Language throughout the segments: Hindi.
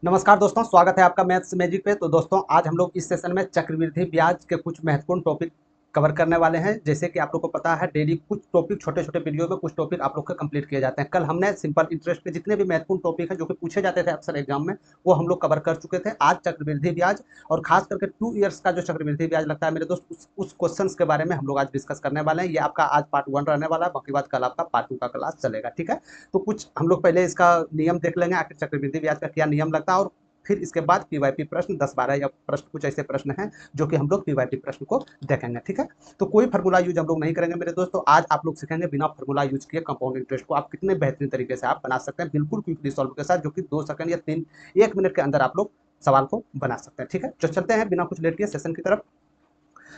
नमस्कार दोस्तों, स्वागत है आपका मैथ्स मैजिक पे। तो दोस्तों, आज हम लोग इस सेशन में चक्रवृद्धि ब्याज के कुछ महत्वपूर्ण टॉपिक कवर करने वाले हैं। जैसे कि आप लोग को पता है, डेली कुछ टॉपिक छोटे-छोटे वीडियो में कुछ टॉपिक आप लोग के कंप्लीट किए जाते हैं। कल हमने सिंपल इंटरेस्ट के जितने भी महत्वपूर्ण टॉपिक हैं जो कि पूछे जाते थे अक्सर एग्जाम में, वो हम लोग कवर कर चुके थे। आज चक्रवृद्धि ब्याज और खास करके 2 ईयर्स का जो चक्रवृद्धि ब्याज लगता है मेरे दोस्त, उस क्वेश्चंस के बारे में हम लोग आज डिस्कस करने वाले हैं। ये आपका आज पार्ट 1 रहने वाला है, बाकी बात कल आपका पार्ट 2 का क्लास चलेगा, ठीक है? तो कुछ हम लोग पहले इसका नियम देख लेंगे, आखिर चक्रवृद्धि ब्याज का क्या नियम लगता है, और फिर इसके बाद पीवाईपी प्रश्न 10-12 या प्रश्न कुछ ऐसे प्रश्न हैं जो कि हम लोग पीवाईपी प्रश्न को देखेंगे, ठीक है? तो कोई फार्मूला यूज हम लोग नहीं करेंगे मेरे दोस्तों। आज आप लोग सीखेंगे बिना फार्मूला यूज किए कंपाउंड इंटरेस्ट को आप कितने बेहतरीन तरीके से आप बना सकते हैं, बिल्कुल क्विकली सॉल्व के साथ, जो कि 2 सेकंड या 1 मिनट के अंदर आप लोग सवाल को बना सकते हैं, ठीक है? तो चलते हैं बिना कुछ लेट किए सेशन की तरफ।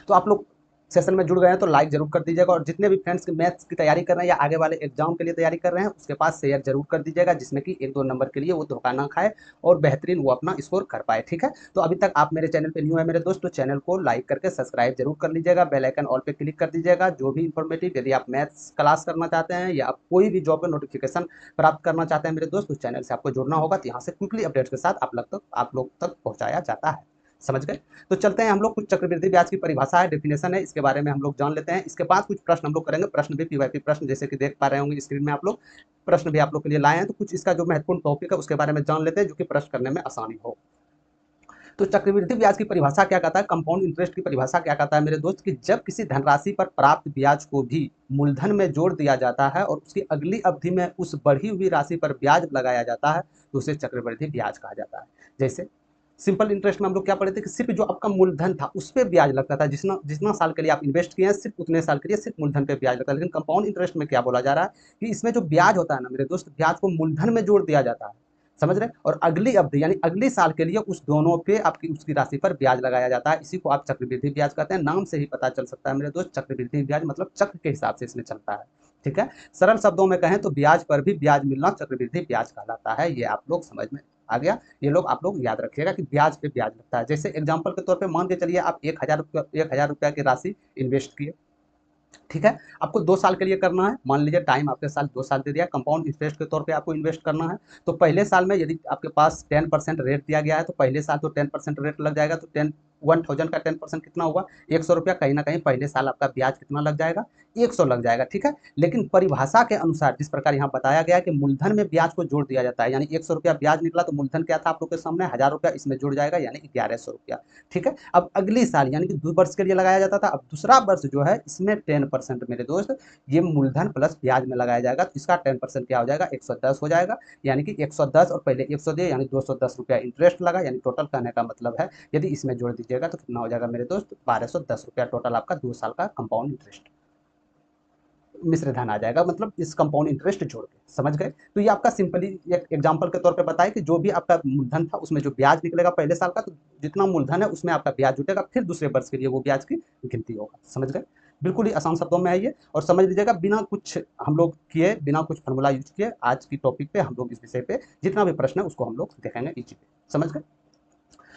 तो आप लोग सेशन में जुड़ गए हैं तो लाइक जरूर कर दीजिएगा, और जितने भी फ्रेंड्स मैथ्स की तैयारी कर रहे हैं या आगे वाले एग्जाम के लिए तैयारी कर रहे हैं उसके पास शेयर जरूर कर दीजिएगा, जिसमें कि 1-2 नंबर के लिए वो धोखा ना खाए और बेहतरीन वो अपना स्कोर कर पाए, ठीक है? तो अभी तक आप मेरे चैनल पे न्यू है मेरे दोस्त, तो चैनल को लाइक करके सब्सक्राइब जरूर कर लीजिएगा, बेल आइकन ऑल पे क्लिक कर दीजिएगा। जो भी इन्फॉर्मेटिव, यदि आप मैथ्स क्लास करना चाहते हैं या आप कोई भी जॉब का नोटिफिकेशन प्राप्त करना चाहते हैं मेरे दोस्त, उस चैनल से आपको जुड़ना होगा। तो यहाँ से क्विकली अपडेट्स के साथ आप लोग तक पहुँचाया जाता है। समझ गए? तो चलते हैं हम लोग, कुछ चक्रवृद्धि ब्याज की परिभाषा है, डेफिनेशन है, इसके बारे में हम लोग जान लेते हैं। इसके बाद कुछ प्रश्न हम लोग करेंगे, प्रश्न भी पीवाईपी प्रश्न, जैसे कि देख पा रहे होंगे स्क्रीन में आप लोग, प्रश्न भी आप लोग के लिए लाए हैं। तो कुछ इसका जो महत्वपूर्ण टॉपिक है उसके बारे में जान लेते हैं, जो कि प्रश्न करने में आसानी हो। तो चक्रवृद्धि ब्याज की परिभाषा क्या कहता है, कंपाउंड इंटरेस्ट की परिभाषा क्या कहता है मेरे दोस्त, कि जब किसी धनराशि पर प्राप्त ब्याज को भी मूलधन में जोड़ दिया जाता है और उसकी अगली अवधि में उस बढ़ी हुई राशि पर ब्याज लगाया जाता है, तो उसे चक्रवृद्धि ब्याज कहा जाता है। जैसे सिंपल इंटरेस्ट में हम लोग क्या पढ़े थे कि सिर्फ जो आपका मूलधन था उस पर ब्याज लगता था, जितना जितना साल के लिए आप इन्वेस्ट किए हैं सिर्फ उतने साल के लिए सिर्फ मूलधन पे ब्याज लगता है। लेकिन कंपाउंड इंटरेस्ट में क्या बोला जा रहा है कि इसमें जो ब्याज होता है ना मेरे दोस्त, ब्याज को मूलधन में जोड़ दिया जाता है, समझ रहे? और अगली अवधि यानी अगले साल के लिए उस दोनों पे आपकी उसकी राशि पर ब्याज लगाया जाता है। इसी को आप चक्रवृद्धि ब्याज कहते हैं। नाम से ही पता चल सकता है मेरे दोस्त, चक्रवृद्धि ब्याज मतलब चक्र के हिसाब से इसमें चलता है, ठीक है? सरल शब्दों में कहें तो ब्याज पर भी ब्याज मिलना चक्रवृद्धि ब्याज कहलाता है। ये आप लोग समझ में आ गया? ये लोग आप लोग याद रखिएगा कि ब्याज पे ब्याज लगता है। जैसे एग्जाम्पल के तौर पे मान के चलिए आप 1,000 रुपया की राशि इन्वेस्ट किए, ठीक है? आपको 2 साल के लिए करना है। मान लीजिए टाइम आपके साथ 2 साल दे दिया, कंपाउंड इंटरेस्ट के तौर पे आपको इन्वेस्ट करना है। तो पहले साल में यदि आपके पास 10% रेट दिया गया है, तो पहले साल तो 10% रेट लग जाएगा। तो 1000 का 10% कितना हुआ? 100 रुपया। कहीं न कहीं पहले साल आपका ब्याज कितना लग जाएगा? 100 लग जाएगा, ठीक है? लेकिन परिभाषा के अनुसार जिस प्रकार यहाँ बताया गया है कि मूलधन में ब्याज को जोड़ दिया जाता है, यानी 100 रुपया ब्याज निकला तो मूलधन क्या था आप लोग के सामने? 1000 रुपया इसमें जुड़ जाएगा, यानी 1100 रुपया, ठीक है? अब अगली साल यानी कि 2 वर्ष के लिए लगाया जाता था। अब दूसरा वर्ष जो है इसमें 10% मेरे दोस्त ये मूलधन प्लस ब्याज में लगाया जाएगा। तो इसका 10% क्या हो जाएगा? 110 हो जाएगा, यानी कि 110 और पहले 100 दिए यानी 210 रुपया इंटरेस्ट लगा, यानी टोटल कहने का मतलब है यदि इसमें जोड़ दीजिएगा तो कितना हो जाएगा मेरे दोस्त? 1210 रुपया टोटल आपका 2 साल का कंपाउंड इंटरेस्ट मिश्र धन आ जाएगा, मतलब इस कंपाउंड इंटरेस्ट जोड़ के, समझ गए? तो ये आपका सिंपली एक एग्जांपल के तौर पे बताया कि जो भी आपका मूलधन था उसमें जो ब्याज निकलेगा पहले साल का, तो जितना मूलधन है उसमें आपका ब्याज जुटेगा, फिर दूसरे वर्ष के लिए वो ब्याज की गिनती होगा, समझ गए? बिल्कुल ही आसान शब्दों में है ये, और समझ लीजिएगा बिना कुछ हम लोग किए, बिना कुछ फॉर्मूला यूज किए आज की टॉपिक पे हम लोग इस विषय पे जितना भी प्रश्न है उसको हम लोग देखेंगे इजी पे, समझ गए?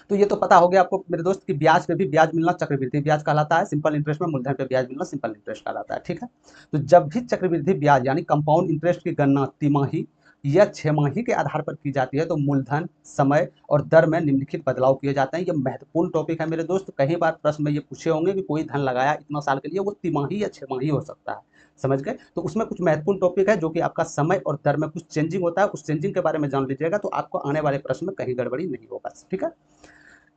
तो ये तो पता हो गया आपको मेरे दोस्त कि ब्याज पे भी ब्याज मिलना चक्रवृद्धि ब्याज कहलाता है, सिंपल इंटरेस्ट में मूलधन पे ब्याज मिलना सिंपल इंटरेस्ट कहलाता है, ठीक है? तो जब भी चक्रवृद्धि ब्याज यानी कंपाउंड इंटरेस्ट की गणना तिमाही या छमाही के आधार पर की जाती है, तो मूलधन, समय और दर में निम्नलिखित बदलाव किए जाते हैं। ये महत्वपूर्ण टॉपिक है मेरे दोस्त। कई बार प्रश्न में ये पूछे होंगे कि कोई धन लगाया इतना साल के लिए, वो तिमाही या छमाही हो सकता है, समझ गए? तो उसमें कुछ महत्वपूर्ण टॉपिक है जो कि आपका समय और दर में कुछ चेंजिंग होता है, उस चेंजिंग के बारे में जान लीजिएगा तो आपको आने वाले प्रश्न में कहीं गड़बड़ी नहीं होगा, ठीक है?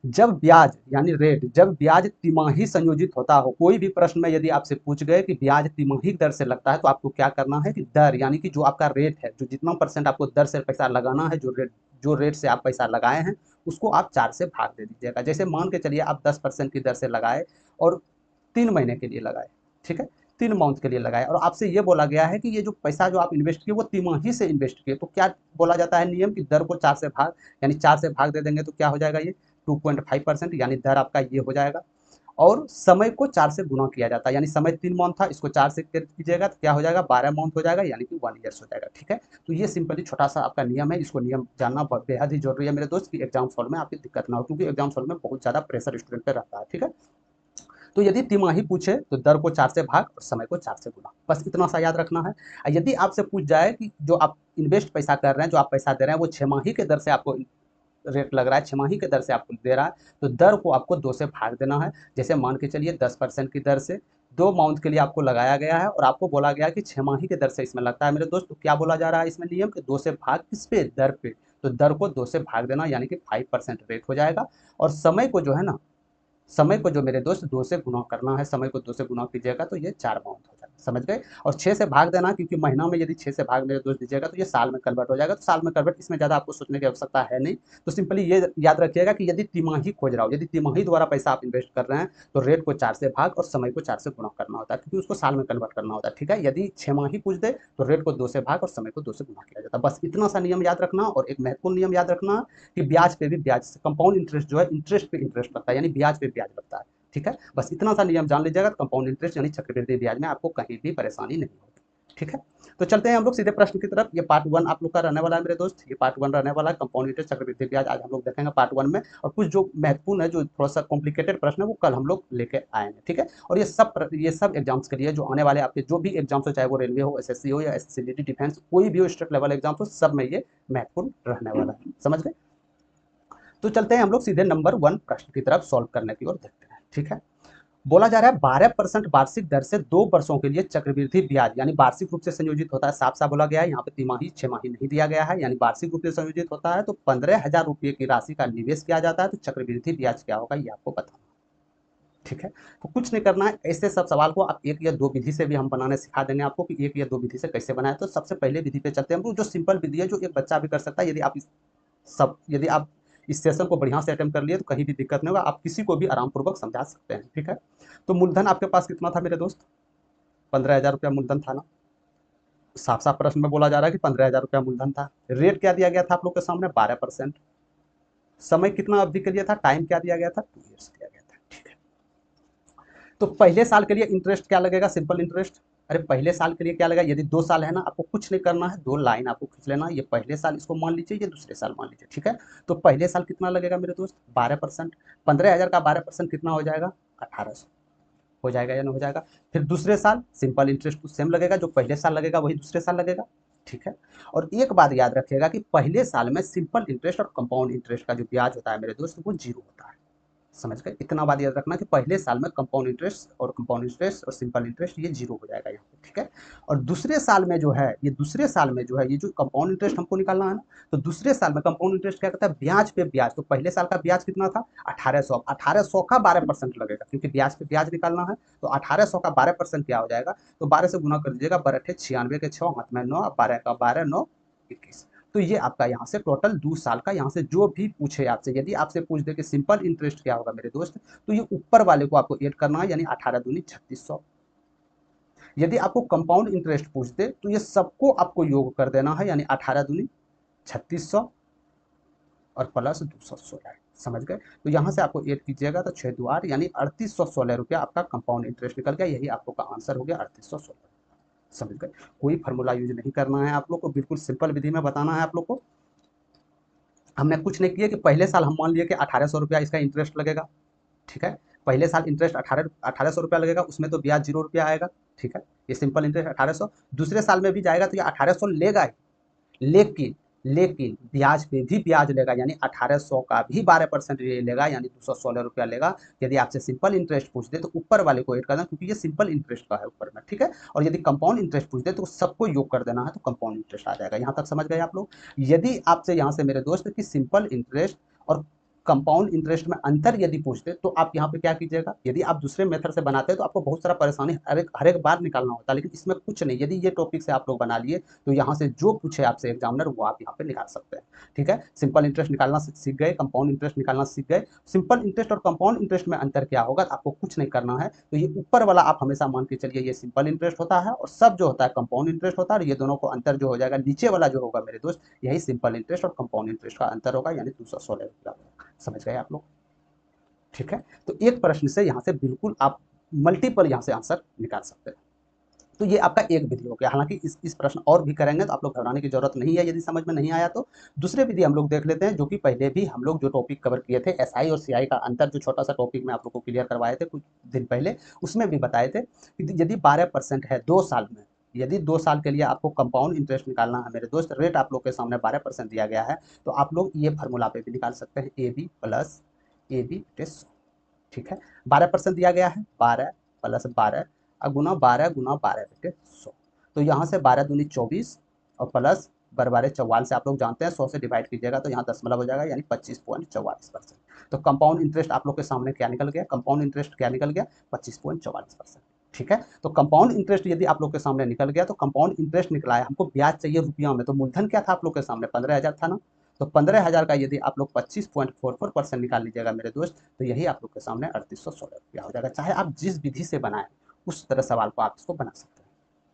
जब ब्याज यानी रेट, जब ब्याज तिमाही संयोजित होता हो, कोई भी प्रश्न में यदि आपसे पूछ गए कि ब्याज तिमाही दर से लगता है, तो आपको क्या करना है कि दर यानी कि जो आपका रेट है, जो जितना परसेंट आपको दर से पैसा लगाना है, जो रेट से आप पैसा लगाए हैं उसको आप 4 से भाग दे दीजिएगा। जैसे मान के चलिए आप 10% की दर से लगाए और 3 महीने के लिए लगाए, ठीक है? 3 मंथ के लिए लगाए, और आपसे ये बोला गया है कि ये जो पैसा जो आप इन्वेस्ट किए वो तिमाही से इन्वेस्ट किए, तो क्या बोला जाता है नियम कि दर को 4 से भाग, यानी 4 से भाग दे देंगे तो क्या हो जाएगा? ये 2.5%, यानी दर आपका ये हो जाएगा। और समय को 4 से गुना किया जाता है, यानी समय 3 मंथ था, इसको 4 से कीजिएगा तो क्या हो जाएगा? 12 मंथ हो जाएगा, यानी कि 1 ईयर्स हो जाएगा, ठीक है? तो ये सिंपली छोटा सा आपका नियम है, इसको नियम जानना बेहद ही जरूरी है मेरे दोस्त, कि एग्जाम सॉल्व में आपकी दिक्कत ना हो, क्योंकि एग्जाम सॉल्व में बहुत ज्यादा प्रेशर स्टूडेंट पे रहता है, ठीक है? तो यदि तिमाही पूछे तो दर को 4 से भाग और समय को 4 से गुना, बस इतना सा याद रखना है। यदि आपसे पूछ जाए कि जो आप इन्वेस्ट पैसा कर रहे हैं, जो आप पैसा दे रहे हैं वो 6 माही के दर से आपको रेट लग रहा है, छमाही के दर से आपको दे रहा है, तो दर को आपको 2 से भाग देना है। जैसे मान के चलिए 10% की दर से 2 माउंथ के लिए आपको लगाया गया है और आपको बोला गया है कि छमाही की दर से इसमें लगता है मेरे दोस्त। तो क्या बोला जा रहा है इसमें नियम कि 2 से भाग किस पे, दर पे। तो दर को 2 से भाग देना यानी कि 5% रेट हो जाएगा। और समय को जो है ना, समय को जो मेरे दोस्त 2 से गुना करना है, समय को 2 से गुना कीजिएगा तो ये 4 माउंट हो जाएगा, समझ गए। और 6 से भाग देना, क्योंकि महीना में यदि 6 से भाग मेरे दोस्त दीजिएगा तो ये साल में कन्वर्ट हो जाएगा। तो साल में कन्वर्ट, इसमें ज़्यादा आपको सोचने की आवश्यकता है नहीं। तो सिंपली ये याद रखिएगा कि यदि तिमाही खोज रहा हो, यदि तिमाही द्वारा पैसा आप इन्वेस्ट कर रहे हैं, तो रेट को 4 से भाग और समय को 4 से गुना करना होता है, क्योंकि उसको साल में कन्वर्ट करना होता है, ठीक है। यदि छमाही पूछ दे तो रेट को 2 से भाग और समय को 2 से गुना किया जाता है। बस इतना सा नियम याद रखना। और एक महत्वपूर्ण नियम याद रखना कि ब्याज पे भी ब्याज, कंपाउंड इंटरेस्ट जो है इंटरेस्ट पे इंटरेस्ट लगता है, यानी ब्याज पे ब्याज लगता है, ठीक है। बस इतना सा नियम जान लीजिएगा, तो कंपाउंड इंटरेस्ट यानी चक्रवृद्धि ब्याज में आपको कहीं भी परेशानी नहीं होगी, ठीक है। तो चलते हैं हम लोग सीधे प्रश्न की तरफ। ये पार्ट 1 आप लोग का रहने वाला है मेरे दोस्त, ये पार्ट 1 रहने वाला है, कंपाउंड इंटरेस्ट चक्रवृद्धि ब्याज आज हम लोग देखेंगे पार्ट 1 में। और कुछ जो महत्वपूर्ण है, जो थोड़ा सा कॉम्प्लिकेटेड प्रश्न है, वो कल हम लोग लेके आएंगे, ठीक है। और ये सब एग्जाम्स के लिए जो आने वाले आपके जो भी एग्जाम्स हो, चाहे वो रेलवे हो, एसएससी हो या एसएससी डिफेंस, कोई भी हो स्टेट लेवल एग्जाम्स हो, सब में ये महत्वपूर्ण रहने वाला है, समझ गए। तो चलते हैं हम लोग सीधे नंबर 1 प्रश्न की तरफ सॉल्व करने की ओर देखते हैं, ठीक है। बोला जा रहा है 12% वार्षिक दर से 2 वर्षों के लिए चक्रवृद्धि ब्याज, यानी वार्षिक रूप से संयोजित होता है, साफ साफ बोला गया है, यहाँ पे तिमाही छमाही नहीं दिया गया है, यानी वार्षिक रूप से संयोजित होता है। तो 15,000 रुपये की राशि का निवेश किया जाता है, तो चक्रवृद्धि ब्याज क्या होगा ये आपको बताना, ठीक है। तो कुछ नहीं करना है, ऐसे सब सवाल को आप 1 या 2 विधि से भी हम बनाने सिखा देंगे आपको कि 1 या 2 विधि से कैसे बनाए। तो सबसे पहले विधि पे चलते हैं हम लोग, जो सिंपल विधि है, जो एक बच्चा भी कर सकता है। यदि आप इस सेशन को बढ़िया से अटेम्प्ट कर लिए तो कहीं भी दिक्कत नहीं होगा, आप किसी को भी आराम पूर्वक समझा सकते हैं, ठीक है। तो मूलधन आपके पास कितना था मेरे दोस्त, 15,000 रुपया मूलधन था ना। साफ साफ प्रश्न में बोला जा रहा है कि 15,000 रुपया मूलधन था। रेट क्या दिया गया था आप लोग के सामने, 12%। समय कितना अवधि के लिए था, टाइम क्या दिया गया था, 2 ईयर्स दिया गया था, ठीक है। तो पहले साल के लिए इंटरेस्ट क्या लगेगा, सिंपल इंटरेस्ट। अरे पहले साल के लिए क्या लगेगा, यदि 2 साल है ना, आपको कुछ नहीं करना है, 2 लाइन आपको खींच लेना। ये पहले साल इसको मान लीजिए, ये दूसरे साल मान लीजिए, ठीक है। तो पहले साल कितना लगेगा मेरे दोस्त, 12%। 15,000 का 12% कितना हो जाएगा, 1800 हो जाएगा या नहीं हो जाएगा। फिर दूसरे साल सिंपल इंटरेस्ट तो सेम लगेगा, जो पहले साल लगेगा वही दूसरे साल लगेगा, ठीक है। और एक बात याद रखिएगा कि पहले साल में सिंपल इंटरेस्ट और कंपाउंड इंटरेस्ट का जो ब्याज होता है मेरे दोस्त, वो 0 होता है, समझ गए। इतना बात याद रखना कि पहले साल में कंपाउंड इंटरेस्ट और सिंपल इंटरेस्ट ये 0 हो जाएगा यहाँ पे, ठीक है। और दूसरे साल में जो है, ये जो कंपाउंड इंटरेस्ट हमको निकालना है ना, तो दूसरे साल में कंपाउंड इंटरेस्ट क्या करता है, ब्याज पे ब्याज। तो पहले साल का ब्याज कितना था, 1800, 1800 का 12% लगेगा, क्योंकि ब्याज पे ब्याज निकालना है। तो 1800 का 12% क्या हो जाएगा, तो 12 से गुना कर दीजिएगा, 12 96 के 6 हाथ में 9, 12 का 12 9 21। तो ये आपका यहाँ से टोटल 2 साल का, यहाँ से जो भी पूछे आपसे, यदि आपसे पूछ दे कि सिंपल इंटरेस्ट क्या होगा मेरे दोस्त, तो ये ऊपर वाले को आपको ऐड करना है, यानी 18 दूनी 3600। यदि आपको कंपाउंड इंटरेस्ट पूछ दे तो ये सबको आपको योग कर देना है, यानी 18 दूनी 3600 और प्लस 216, समझ गए। तो यहाँ से आपको ऐड कीजिएगा तो 6 दो 8, यानी 3816 रुपया आपका कंपाउंड इंटरेस्ट निकल गया। यही आप लोग का आंसर हो गया, 3816, समझ गए। कोई फार्मूला यूज नहीं करना है आप लोग को, बिल्कुल सिंपल विधि में बताना है आप लोग को। हमने कुछ नहीं किया कि पहले साल हम मान लिए कि 1800 रुपया इसका इंटरेस्ट लगेगा, ठीक है। पहले साल इंटरेस्ट 1800 रुपया लगेगा, उसमें तो ब्याज 0 रुपया आएगा, ठीक है। ये सिंपल इंटरेस्ट 1800, दूसरे साल में भी जाएगा तो ये 1800 लेगा ही, लेकिन लेकिन ब्याज पे भी ब्याज लेगा, यानी 1800 का भी 12% ये लेगा, यानी 216 रुपया लेगा। यदि आपसे सिंपल इंटरेस्ट पूछ दे तो ऊपर वाले को ऐड करना, क्योंकि ये सिंपल इंटरेस्ट का है ऊपर में, ठीक है। और यदि कंपाउंड इंटरेस्ट पूछ दे तो सबको योग कर देना है, तो कंपाउंड इंटरेस्ट आ जाएगा। यहाँ तक समझ गए आप लोग। यदि आपसे यहाँ से मेरे दोस्त की सिंपल इंटरेस्ट और कंपाउंड इंटरेस्ट में अंतर यदि पूछते तो आप यहाँ पे क्या कीजिएगा, यदि आप दूसरे मेथड से बनाते हैं तो आपको बहुत सारा परेशानी हर एक बार निकालना होता है, लेकिन इसमें कुछ नहीं। यदि ये टॉपिक से आप लोग बना लिए तो यहाँ से जो पूछे आपसे एग्जामिनर वो आप यहाँ पे निकाल सकते हैं, ठीक है। सिंपल इंटरेस्ट निकालना सीख गए, कंपाउंड इंटरेस्ट निकालना सीख गए। सिंपल इंटरेस्ट और कंपाउंड इंटरेस्ट में अंतर क्या होगा, आपको कुछ नहीं करना है। तो ये ऊपर वाला आप हमेशा मान के चलिए ये सिंपल इंटरेस्ट होता है, और सब जो होता है कंपाउंड इंटरेस्ट होता है। और ये दोनों को अंतर जो हो जाएगा, नीचे वाला जो होगा मेरे दोस्त, यही सिंपल इंटरेस्ट और कंपाउंड इंटरेस्ट का अंतर होगा, यानी 216 रुपया। समझ गए आप लोग, ठीक है। तो एक प्रश्न से यहाँ से बिल्कुल आप मल्टीपल यहाँ से आंसर निकाल सकते हैं। तो ये आपका एक विधि हो गया। हालांकि इस प्रश्न और भी करेंगे, तो आप लोग घबराने की जरूरत नहीं है यदि समझ में नहीं आया तो। दूसरे विधि हम लोग देख लेते हैं, जो कि पहले भी हम लोग जो टॉपिक कवर किए थे, एसआई और सीआई का अंतर, जो छोटा सा टॉपिक में आप लोग को क्लियर करवाए थे कुछ दिन पहले, उसमें भी बताए थे कि यदि 12% है 2 साल में, यदि 2 साल के लिए आपको कंपाउंड इंटरेस्ट निकालना है मेरे दोस्त, रेट आप लोग के सामने 12% दिया गया है, तो आप लोग ये फार्मूला पे भी निकाल सकते हैं, A B plus A B test. ठीक है, 12% दिया गया है, 12 प्लस 12 गुना 12 गुना 12 बेटे 100। तो यहाँ से 12 दूनी 24 और प्लस 12 44 से आप लोग जानते हैं 100 से डिवाइड कीजिएगा तो यहाँ दशमलव हो जाएगा, यानी 25.44%। तो कंपाउंड इंटरेस्ट आप लोग के सामने क्या निकल गया, कंपाउंड इंटरेस्ट क्या निकल गया, 25.44%। ठीक है, तो कंपाउंड इंटरेस्ट यदि आप लोग के सामने निकल गया, तो कंपाउंड इंटरेस्ट निकला है, हमको ब्याज चाहिए रुपया में, तो मूलधन क्या था आप लोग के सामने, 15,000 था ना। तो 15,000 का यदि आप लोग 25.44% निकाल लीजिएगा मेरे दोस्त, तो यही आप लोग के सामने 3816 रुपया हो जाएगा। चाहे आप जिस विधि से बनाएं उस तरह सवाल को आप इसको बना सकते हैं।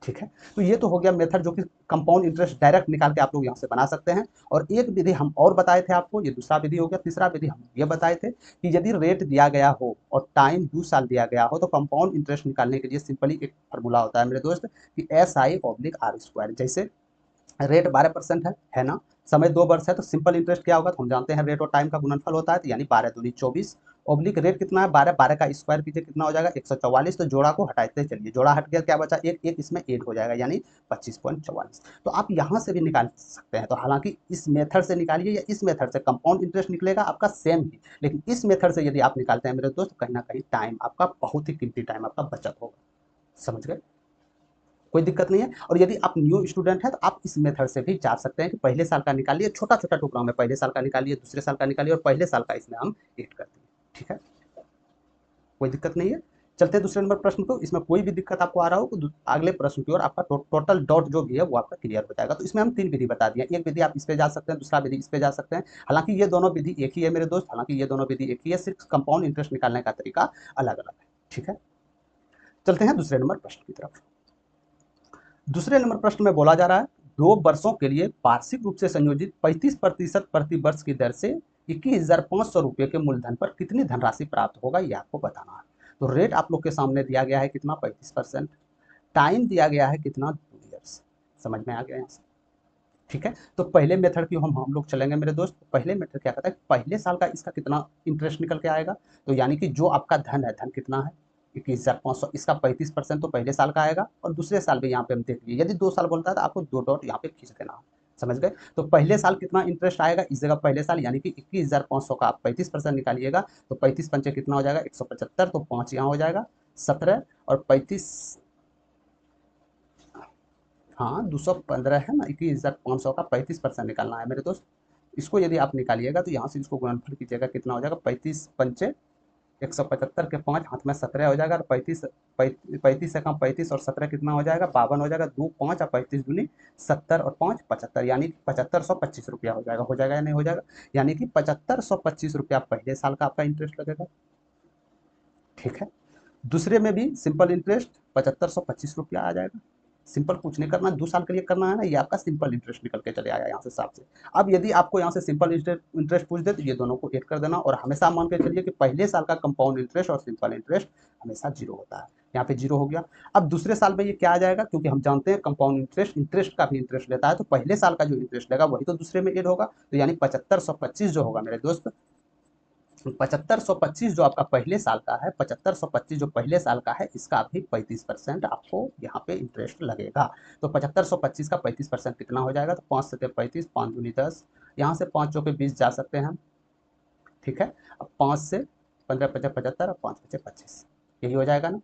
ठीक है, तो ये तो हो गया मेथड जो कि कंपाउंड इंटरेस्ट डायरेक्ट निकाल के आप लोग यहाँ से बना सकते हैं। और एक विधि हम और बताए थे आपको, ये दूसरा विधि हो गया। तीसरा विधि हम ये बताए थे कि यदि रेट दिया गया हो और टाइम 2 साल दिया गया हो, तो कंपाउंड इंटरेस्ट निकालने के लिए सिंपली एक फार्मूला होता है मेरे दोस्त कि SI/R²। जैसे रेट 12% है ना, समय 2 वर्ष है, तो सिंपल इंटरेस्ट क्या होगा, तो हम जानते हैं रेट और टाइम का गुणनफल होता है, तो यानी 12 दूनी 24 ऑब्लिक रेट कितना है 12, 12 का स्क्वायर कीजिए कितना हो जाएगा 144। तो जोड़ा को हटाते चलिए, जोड़ा हट गया क्या बचा, एक एक इसमें ऐड हो जाएगा, यानी 25.44। तो आप यहाँ से भी निकाल सकते हैं। तो हालांकि इस मेथड से निकालिए या इस मेथड से, कंपाउंड इंटरेस्ट निकलेगा आपका सेम ही, लेकिन इस मेथड से यदि आप निकालते हैं मेरे दोस्त, कहीं ना कहीं टाइम आपका, बहुत ही कीमती टाइम आपका बचत होगा। समझ गए, कोई दिक्कत नहीं है। और यदि आप न्यू स्टूडेंट हैं तो आप इस मेथड से भी जा सकते हैं कि पहले साल का निकालिए, छोटा छोटा टुकड़ा में पहले साल का निकालिए, दूसरे साल का निकालिए और पहले साल का इसमें हम ऐड कर दिए। ठीक है, कोई दिक्कत नहीं है। चलते हैं दूसरे नंबर प्रश्न को। इसमें कोई भी दिक्कत आपको आ रहा हो तो अगले प्रश्न की ओर आपका टोटल डॉट जो भी है वो आपका क्लियर हो जाएगा। तो इसमें हम 3 विधि बता दिए, एक विधि आप इस पे जा सकते हैं, दूसरा विधि इस पे जा सकते हैं। हालांकि ये दोनों विधि एक ही है मेरे दोस्त, हालांकि ये दोनों विधि एक ही है, सिर्फ कंपाउंड इंटरेस्ट निकालने का तरीका अलग अलग है। ठीक है, चलते हैं दूसरे नंबर प्रश्न की तरफ। दूसरे नंबर प्रश्न में बोला जा रहा है 2 वर्षों के लिए वार्षिक रूप से संयोजित 35% प्रति वर्ष की दर से 21,500 रुपये के मूलधन पर कितनी धनराशि प्राप्त होगा, ये आपको बताना है। तो रेट आप लोग के सामने दिया गया है कितना, 35%। टाइम दिया गया है कितना, 2 ईयर्स। समझ में आ गया यहाँ से। ठीक है, तो पहले मेथड की हम लोग चलेंगे मेरे दोस्त। पहले मेथड क्या कहता है, पहले साल का इसका कितना इंटरेस्ट निकल के आएगा, तो यानी कि जो आपका धन है, धन कितना है 21,500, इसका 35% तो पहले साल का आएगा। और दूसरे साल भी यहाँ पे हम देख लीजिए, यदि 2 साल बोलता है तो आपको 2 डॉट यहाँ पे खींच देना है। समझ गए, तो पहले साल कितना इंटरेस्ट आएगा इस जगह, पहले साल यानी कि 21,500 का आप 35% निकालिएगा, तो 35 पंचे कितना हो जाएगा 175, तो 5 यहाँ हो जाएगा 17 और 35, हाँ 215 है ना, 21,500 का 35% निकालना है मेरे दोस्त। इसको यदि आप निकालिएगा तो यहाँ से इसको गुणनफल कीजिएगा कितना हो जाएगा, 35 पंचे 175 के 5 हाथ में 17 हो जाएगा, और 35 से कम 35 और 17 कितना हो जाएगा 52 हो जाएगा, 2 5 और 35 दूनी 70 और 5 75, यानी कि 7525 रुपया हो जाएगा या नहीं हो जाएगा, यानी कि 7525 रुपया पहले साल का आपका इंटरेस्ट लगेगा। ठीक है, दूसरे में भी सिंपल इंटरेस्ट 7525 रुपया आ जाएगा। सिंपल कुछ नहीं करना, 2 साल के लिए करना है ना, ये आपका सिंपल इंटरेस्ट निकल के चले आया यहाँ से साफ से। अब यदि आपको यहाँ से सिंपल इंटरेस्ट पूछ दे तो ये दोनों को ऐड कर देना, और हमेशा मान के चलिए कि पहले साल का कंपाउंड इंटरेस्ट और सिंपल इंटरेस्ट हमेशा 0 होता है। यहाँ पे 0 हो गया। अब दूसरे साल में ये क्या आ जाएगा, क्योंकि हम जानते हैं कंपाउंड इंटरेस्ट का भी इंटरेस्ट लेता है, तो पहले साल का जो इंटरेस्ट लेगा वही तो दूसरे में ऐड होगा, तो यानी 7525 जो होगा मेरे दोस्त, 7525 जो आपका पहले साल का है, 7525 जो पहले साल का है, इसका भी 35% आपको यहाँ पे इंटरेस्ट लगेगा। तो 7525 का 35% कितना हो जाएगा, तो 5 से 35, 5 दूनी 10, यहाँ से 5 चौके 20 जा सकते हैं हम। ठीक है, अब 5 से 15 पचे 75 और 5 पचे 25, यही हो जाएगा ना।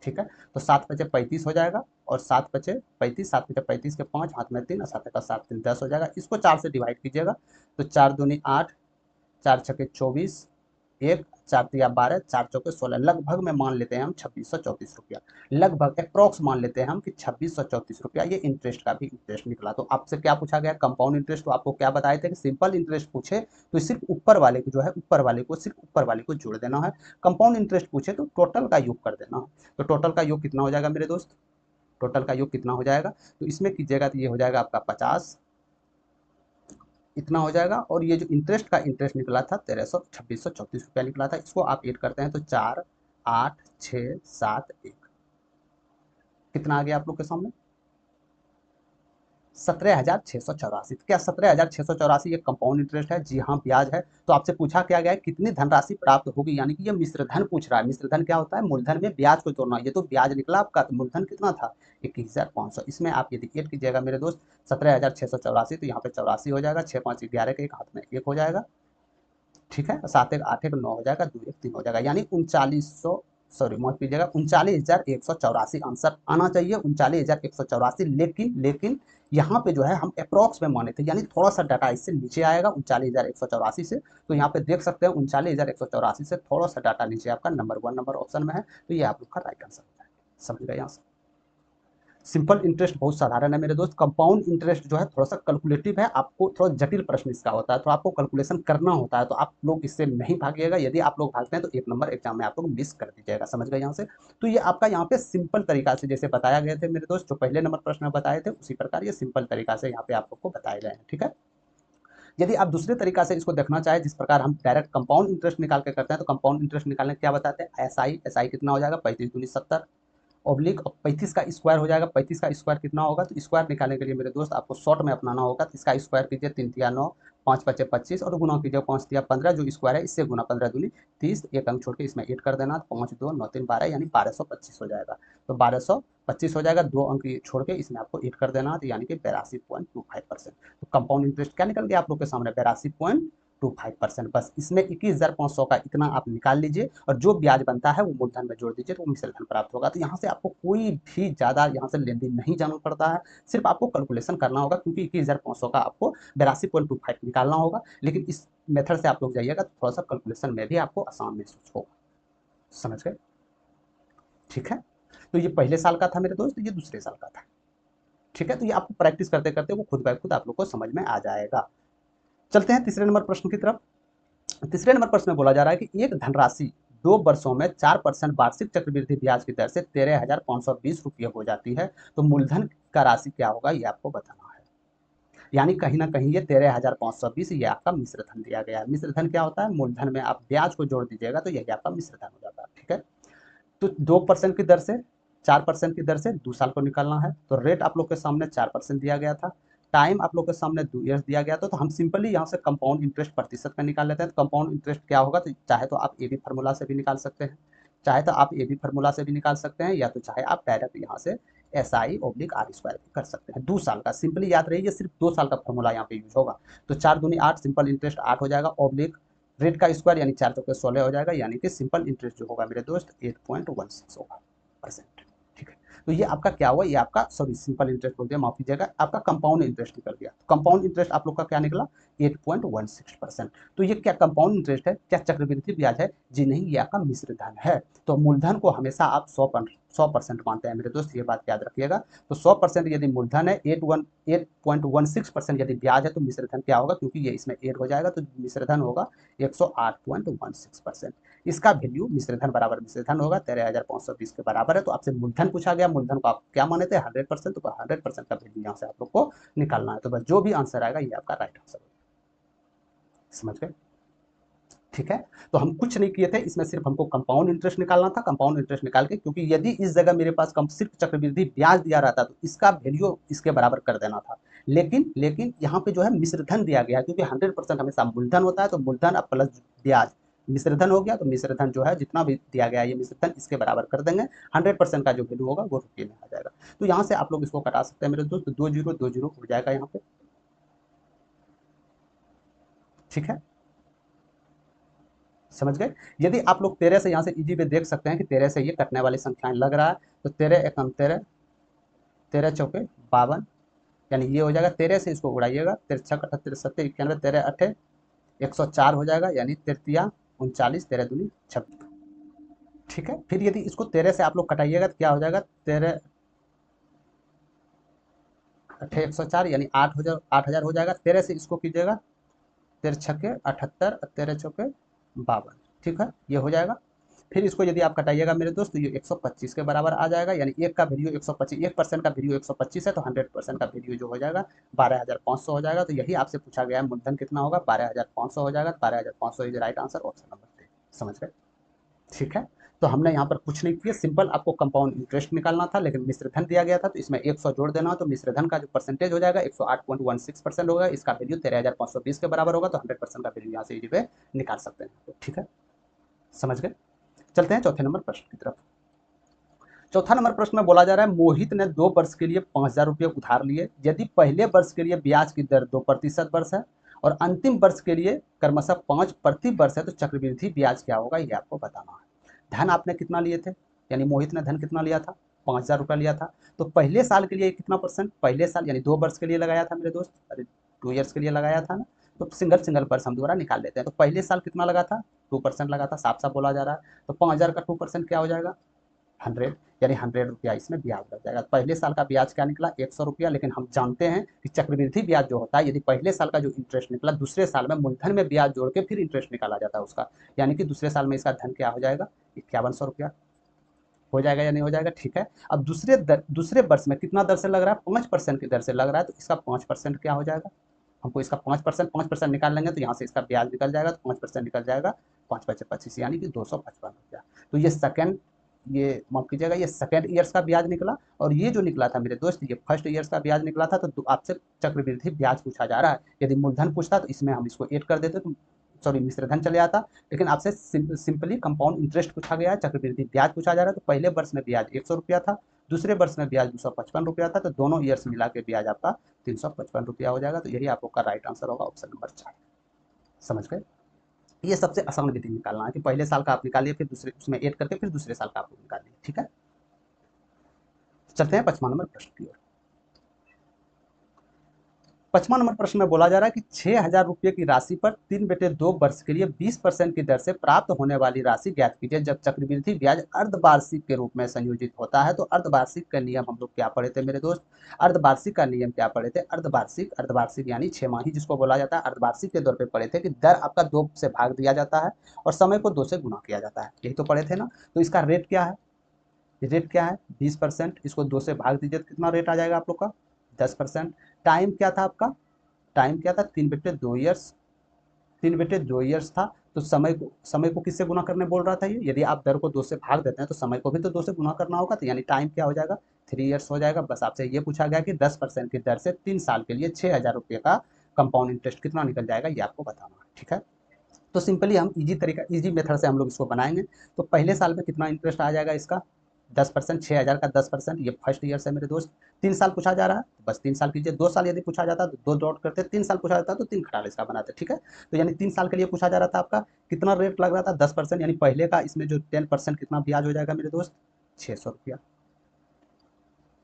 ठीक है, तो 7 पचे 35 हो जाएगा, और 7 पचे 35, 7 पचे 35 के 5 हाथ में 3 और 7 का 7 3 10 हो जाएगा। इसको 4 से डिवाइड कीजिएगा, तो 4 दूनी 8, 4 छके 24, 1 4 तिया 12, 4 चौके 16, लगभग में मान लेते हैं हम 2634 रुपया, लगभग अप्रॉक्स मान लेते हैं हम कि 2634 रुपया ये इंटरेस्ट का भी इंटरेस्ट निकला। तो आपसे क्या पूछा गया, कंपाउंड इंटरेस्ट, तो आपको क्या बताए थे कि सिंपल इंटरेस्ट पूछे तो सिर्फ ऊपर वाले को जो है, ऊपर वाले को सिर्फ ऊपर वाले को जोड़ देना है, कंपाउंड इंटरेस्ट पूछे तो टोटल का योग कर देना है। तो टोटल का योग कितना हो जाएगा मेरे दोस्त, टोटल का योग कितना हो जाएगा, तो इसमें कीजिएगा तो ये हो जाएगा आपका 50, इतना हो जाएगा। और ये जो इंटरेस्ट का इंटरेस्ट निकला था 2634 रुपया निकला था, इसको आप ऐड करते हैं तो 4 8 6 7 1, कितना आ गया आप लोग के सामने, 17,684। क्या 17,684 ये कंपाउंड इंटरेस्ट है? जी हाँ, ब्याज है। तो आपसे पूछा क्या गया है, कितनी धनराशि प्राप्त होगी, यानी कि ये मिश्र धन पूछ रहा है। मिश्र धन क्या होता है? मूलधन में ब्याज को जोड़ना। ये तो ब्याज निकला आपका, तो मूलधन कितना था? 21,500। इसमें आप यदि ऐड कीजिएगा मेरे दोस्त 17,684, तो यहाँ पे 84 हो जाएगा, 6 5 11 के एक हाथ में एक हो जाएगा, ठीक है, 7 1 8 1 9 हो जाएगा, 2 1 3 हो जाएगा, यानी 3900, सॉरी माफ कीजिएगा, 39,184 आंसर आना चाहिए, 39,184। लेकिन यहाँ पे जो है हम अप्रॉक्स में माने थे, यानी थोड़ा सा डाटा इससे नीचे आएगा 39,184 से। तो यहाँ पे देख सकते हैं 39,184 से थोड़ा सा डाटा नीचे आपका नंबर 1 नंबर ऑप्शन में है, तो ये आप लोग का राइट आंसर हो जाएगा। समझ गए यहाँ से? सिंपल इंटरेस्ट बहुत साधारण है मेरे दोस्त। कंपाउंड इंटरेस्ट जो है थोड़ा सा कैलकुलेटिव है, आपको थोड़ा जटिल प्रश्न इसका होता है, तो आपको कैलकुलेशन करना होता है, तो आप लोग इससे नहीं भागिएगा। यदि आप लोग भागते हैं तो 1 नंबर एग्जाम में आप लोग मिस कर दीजिएगा। समझ गए यहाँ से? तो ये आपका यहाँ पे सिंपल तरीका से जैसे बताया गए थे मेरे दोस्त, जो पहले नंबर प्रश्न में बताए थे उसी प्रकार ये सिंपल तरीका से यहाँ पे आप लोग को बताए गए हैं, ठीक है। यदि आप दूसरे तरीका से इसको देखना चाहें, जिस प्रकार हम डायरेक्ट कंपाउंड इंटरेस्ट निकाल के करते हैं, तो कंपाउंड इंटरेस्ट निकालने क्या बताते हैं? एसआई कितना हो जाएगा? 35 दूनी 70 ऑब्लिक 35 का स्क्वायर हो जाएगा। 35 का स्क्वायर कितना होगा? तो स्क्वायर निकालने के लिए मेरे दोस्त आपको शॉर्ट में अपनाना होगा। तो इसका स्क्वायर कीजिए, 3 तिया 9, 5 पचे 25 और गुना कीजिए 5 तिया 15, जो स्क्वायर है इससे गुना 15 दूनी 30, एक अंक छोड़ के इसमें ऐड कर देना, 5 2 9 3 12, यानी 1225 हो जाएगा। तो 1225 हो जाएगा, 2 अंक छोड़ के इसमें आपको ऐड कर देना, तो यानी कि 82.25%। तो कंपाउंड इंटरेस्ट क्या निकल गया आप लोग के सामने? 82.25%। बस इसमें 21,500 का इतना आप निकाल लीजिए, और जो ब्याज बनता है वो मूलधन में जोड़ दीजिए, तो मिश्र धन प्राप्त होगा। तो यहाँ से आपको कोई भी ज़्यादा यहाँ से लेन देन नहीं जाना पड़ता है, सिर्फ आपको कैलकुलेशन करना होगा, क्योंकि 21,500 का आपको 82.25 निकालना होगा। लेकिन इस मेथड से आप लोग जाइएगा तो थोड़ा सा कैलकुलेशन में भी आपको आसान महसूस होगा। समझ गए? ठीक है। तो ये पहले साल का था मेरे दोस्त, ये दूसरे साल का था, ठीक है। तो ये आपको प्रैक्टिस करते करते वो खुद ब खुद आप लोग को समझ में आ जाएगा। चलते हैं तीसरे नंबर प्रश्न की तरफ। तीसरे नंबर प्रश्न में बोला जा रहा है कि एक धनराशि 2 वर्षों में 4% वार्षिक चक्रवृद्धि ब्याज की दर से 13,520 रुपये हो जाती है, तो मूलधन का राशि क्या होगा, ये आपको बताना है। यानी कहीं ना कहीं ये 13,520 ये आपका मिश्र धन दिया गया है। मिश्र धन क्या होता है? मूलधन में आप ब्याज को जोड़ दीजिएगा तो यही आपका मिश्र धन हो जाता है, ठीक है। तो 2% की दर से 4% की दर से 2 साल को निकालना है, तो रेट आप लोग के सामने 4% दिया गया था, टाइम आप लोग के सामने 2 ईयर्स दिया गया था। तो हम सिंपली यहाँ से कंपाउंड इंटरेस्ट प्रतिशत में निकाल लेते हैं। तो कंपाउंड इंटरेस्ट क्या होगा? तो चाहे तो आप ए बी फार्मूला से भी निकाल सकते हैं, चाहे तो आप ए बी फार्मूला से भी निकाल सकते हैं, या तो चाहे आप डायरेक्ट यहाँ से S I oblique R square भी कर सकते हैं। 2 साल का सिंपली याद रहिए, सिर्फ 2 साल का फॉर्मूला यहाँ पे यूज होगा। तो 4 दूनी 8, सिंपल इंटरेस्ट 8 हो जाएगा, ऑब्लिक रेट का स्क्वायर यानी 4 चौके 16 हो जाएगा, यानी कि सिंपल इंटरेस्ट जो होगा मेरे दोस्त 8.16 होगा परसेंट, ठीक है। तो ये आपका क्या हुआ? ये आपका, सॉरी सिंपल इंटरेस्ट बोल दिया, माफ कीजिएगा, आपका कंपाउंड इंटरेस्ट निकल गया। कंपाउंड इंटरेस्ट आप लोग का क्या निकला? 8.16%। तो ये क्या कंपाउंड इंटरेस्ट है? क्या चक्रवृद्धि ब्याज है? जी नहीं, ये आपका मिश्र धन है। तो मूलधन को हमेशा आप 100% मानते हैं मेरे दोस्त, ये बात याद रखिएगा। तो 100% यदि मूलधन है, 8.16% यदि ब्याज है, तो मिश्र धन क्या होगा? क्योंकि ये इसमें ऐड हो जाएगा, तो मिश्र धन होगा 108.16%। इसका वैल्यू मिश्र धन बराबर मिश्र धन होगा 13,520 के बराबर है। तो आपसे मूलधन पूछा गया, मूलधन को आप क्या माने थे? 100%। तो 100% का वैल्यू यहाँ से आप लोग को निकालना है। तो बस जो भी आंसर आएगा ये आपका राइट आंसर होगा। समझ गए? ठीक है। तो हम कुछ नहीं किए थे इसमें, सिर्फ हमको कंपाउंड इंटरेस्ट निकालना था। कंपाउंड इंटरेस्ट निकाल के, क्योंकि यदि इस जगह मेरे पास कम सिर्फ चक्रवृद्धि ब्याज दिया रहता तो इसका वैल्यू इसके बराबर कर देना था। लेकिन यहाँ पे जो है मिश्र धन दिया गया है, क्योंकि 100% हमेशा मूलधन होता है, तो मूलधन अब प्लस ब्याज मिश्र धन हो गया। तो मिश्र धन जो है जितना भी दिया गया है ये मिश्र धन इसके बराबर कर देंगे। 100% का जो वैल्यू होगा वो रुपये में आ जाएगा। तो यहाँ से आप लोग इसको कटा सकते हैं मेरे दोस्त, 2 जीरो 2 जीरो हो जाएगा यहाँ पे, ठीक है। समझ गए? यदि आप लोग 13 से यहाँ से इजी वे देख सकते हैं कि 13 से ये कटने वाली संख्याएं लग रहा है, तो 13 एकम 13, 13 चौके 52, यानी ये हो जाएगा। 13 से इसको उड़ाइएगा, 13 छक 38 सत्तर 91, 13 अठे 104 हो जाएगा, यानी 33 39, 13 दूनी 26, ठीक है। फिर यदि इसको 13 से आप लोग कटाइएगा तो क्या हो जाएगा? 13 अठे 104, यानी 8,000 हो जाएगा। 13 से इसको कीजिएगा, 13 छक्के 78, 13 चौके 52, ठीक है, ये हो जाएगा। फिर इसको यदि आप कटाइएगा मेरे दोस्त, तो ये 125 के बराबर आ जाएगा, यानी एक का वैल्यू 125, 1% का वैल्यू 125 है, तो 100% का वैल्यू जो हो जाएगा 12,500 हो जाएगा। तो यही आपसे पूछा गया है, मूलधन कितना होगा? 12,500 हो जाएगा। 12,500 is right answer, option number 3। समझ गए? ठीक है। तो हमने यहाँ पर कुछ नहीं किया, सिंपल आपको कंपाउंड इंटरेस्ट निकालना था, लेकिन मिश्र धन दिया गया था तो इसमें 100 जोड़ देना, तो मिश्र धन का जो परसेंटेज हो जाएगा 108.16% होगा, इसका वैल्यू 13,520 के बराबर होगा, तो 100% का वैल्यू यहाँ से इजी पे निकाल सकते हैं। तो ठीक है, समझ गए। चलते हैं चौथे नंबर प्रश्न की तरफ। चौथा नंबर प्रश्न में बोला जा रहा है, मोहित ने 2 वर्ष के लिए 5,000 रुपये उधार लिए, यदि पहले वर्ष के लिए ब्याज की दर 2% वर्ष है और अंतिम वर्ष के लिए क्रमशः 5 प्रति वर्ष है, तो चक्रवृद्धि ब्याज क्या होगा, ये आपको बताना है। धन आपने कितना लिए थे, यानी मोहित ने धन कितना लिया था, 5,000 रुपया लिया था, तो पहले साल के लिए कितना परसेंट, पहले साल यानी 2 वर्ष के लिए लगाया था मेरे दोस्त, अरे 2 ईयर्स के लिए लगाया था ना, तो सिंगल सिंगल वर्ष हम दोबारा निकाल लेते हैं। तो पहले साल कितना लगा था, 2% लगा था, साफ साफ बोला जा रहा है। तो 5,000 का 2% क्या हो जाएगा, 100, यानी 100 रुपया इसमें ब्याज लग जाएगा। पहले साल का ब्याज क्या निकला, 100 रुपया, लेकिन हम जानते हैं कि चक्रवृद्धि ब्याज जो होता है, यदि पहले साल का जो इंटरेस्ट निकला, दूसरे साल में मूलधन में ब्याज जोड़ के फिर इंटरेस्ट निकाला जाता है उसका, यानी कि दूसरे साल में इसका धन क्या हो जाएगा, 5100 रुपया हो जाएगा या नहीं हो जाएगा। ठीक है, अब दूसरे वर्ष में कितना दर से लग रहा है, 5% की दर से लग रहा है, तो इसका 5% क्या हो जाएगा, हमको इसका 5% निकाल लेंगे, तो यहाँ से इसका ब्याज निकल जाएगा, तो 5% निकल जाएगा, 5 5 25, यानी कि 255 रुपया। तो ये माफ कीजिएगा, ये सेकेंड ईयर्स का ब्याज निकला, और ये जो निकला था मेरे दोस्त, ये फर्स्ट ईयर्स का ब्याज निकला था। तो आपसे चक्रवृद्धि ब्याज पूछा जा रहा है, यदि मूलधन पूछता तो इसमें हम इसको ऐड कर देते, तो सॉरी मिश्रधन चले आता, लेकिन आपसे सिंपली कंपाउंड इंटरेस्ट पूछा गया है, चक्रवृद्धि ब्याज पूछा जा रहा है। तो पहले वर्ष में ब्याज 100 रुपया था, दूसरे वर्ष में ब्याज 255 रुपया था, तो दोनों ईयर्स मिला के ब्याज आपका 355 रुपया हो जाएगा। तो यही आपका राइट आंसर होगा, ऑप्शन नंबर 4। समझ गए, ये सबसे आसान विधि निकालना है कि पहले साल का आप निकालिए, फिर दूसरे उसमें ऐड करके फिर दूसरे साल का आप निकालिए। ठीक है, चलते हैं 5वां नंबर प्रश्न की ओर। 5वां नंबर प्रश्न में बोला जा रहा है कि 6,000 रुपये की राशि पर 3/2 वर्ष के लिए 20% की दर से प्राप्त होने वाली राशि ज्ञात कीजिए। जब चक्रवृद्धि ब्याज अर्धवार्षिक के रूप में संयोजित होता है, तो अर्धवार्षिक का नियम हम लोग क्या पढ़े थे मेरे दोस्त, अर्धवार्षिक का नियम क्या पढ़े थे, अर्धवार्षिक यानी 6 माही जिसको बोला जाता है, अर्धवार्षिक के दौर पे पढ़े थे कि दर आपका 2 से भाग दिया जाता है और समय को 2 से गुना किया जाता है, यही तो पढ़े थे ना। तो इसका रेट क्या है, रेट क्या है 20%, इसको 2 से भाग दीजिए तो कितना रेट आ जाएगा आप लोग का, 10%। टाइम क्या था आपका, टाइम क्या था, 3/2 ईयर्स, 3/2 ईयर्स था। तो समय को किससे गुना करने बोल रहा था ये, यदि आप दर को 2 से भाग देते हैं तो समय को भी तो 2 से गुना करना होगा, तो यानी टाइम क्या हो जाएगा, 3 ईयर्स हो जाएगा। बस आपसे ये पूछा गया कि 10% की दर से 3 साल के लिए 6,000 रुपये का कंपाउंड इंटरेस्ट कितना निकल जाएगा, ये आपको बताना है। ठीक है, तो सिंपली हम इजी मेथड से हम लोग इसको बनाएंगे। तो पहले साल में कितना इंटरेस्ट आ जाएगा इसका, 10%, 6,000 का 10%, ये फर्स्ट ईयर से मेरे दोस्त। 3 साल पूछा जा रहा है, बस 3 साल कीजिए, 2 साल यदि पूछा जाता तो 2 डॉट करते, 3 साल पूछा जाता तो 3 खटाल इसका बनाते। ठीक है, तो यानी 3 साल के लिए पूछा जा रहा था आपका, कितना रेट लग रहा था, 10%, यानी पहले का इसमें जो 10% कितना ब्याज हो जाएगा मेरे दोस्त, 600 रुपया।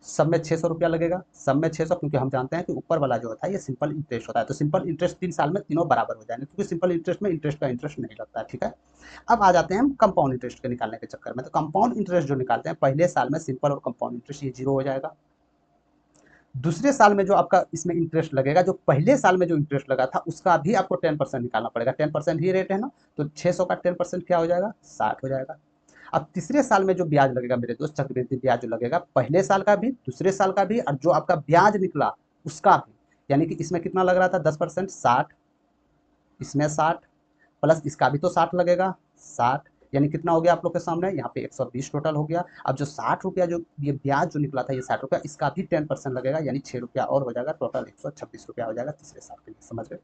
सब में 600 रुपया लगेगा, सब में 600, क्योंकि हम जानते हैं कि ऊपर वाला जो होता है ये सिंपल इंटरेस्ट होता है, तो सिंपल इंटरेस्ट 3 साल में तीनों बराबर हो जाएंगे, क्योंकि सिंपल इंटरेस्ट में इंटरेस्ट का इंटरेस्ट नहीं लगता है। ठीक है, अब आ जाते हैं हम कंपाउंड इंटरेस्ट के निकालने के चक्कर में। तो कंपाउंड इंटरेस्ट जो निकालते हैं पहले साल में सिंपल और कंपाउंड इंटरेस्ट ये 0 हो जाएगा। दूसरे साल में जो आपका इसमें इंटरेस्ट लगेगा, जो पहले साल में जो इंटरेस्ट लगा था उसका भी आपको 10% निकालना पड़ेगा, 10% ही रेट है ना, तो 600 का 10% क्या हो जाएगा, 60 हो जाएगा। अब तीसरे साल में जो ब्याज लगेगा मेरे दोस्त, चक्रवृद्धि ब्याज जो लगेगा पहले साल का भी दूसरे साल का भी, और जो आपका ब्याज निकला उसका भी, यानी कि इसमें कितना लग रहा था 10%, 60, इसमें 60 प्लस इसका भी तो 60 लगेगा, 60, यानी कितना हो गया आप लोग के सामने यहाँ पे 120 टोटल हो गया। अब जो 60 रुपया जो ये ब्याज जो निकला था ये 60 रुपया, इसका भी 10% लगेगा, यानी 6 रुपया और हो जाएगा, टोटल 126 रुपया हो जाएगा तीसरे साल के लिए। समझ गए,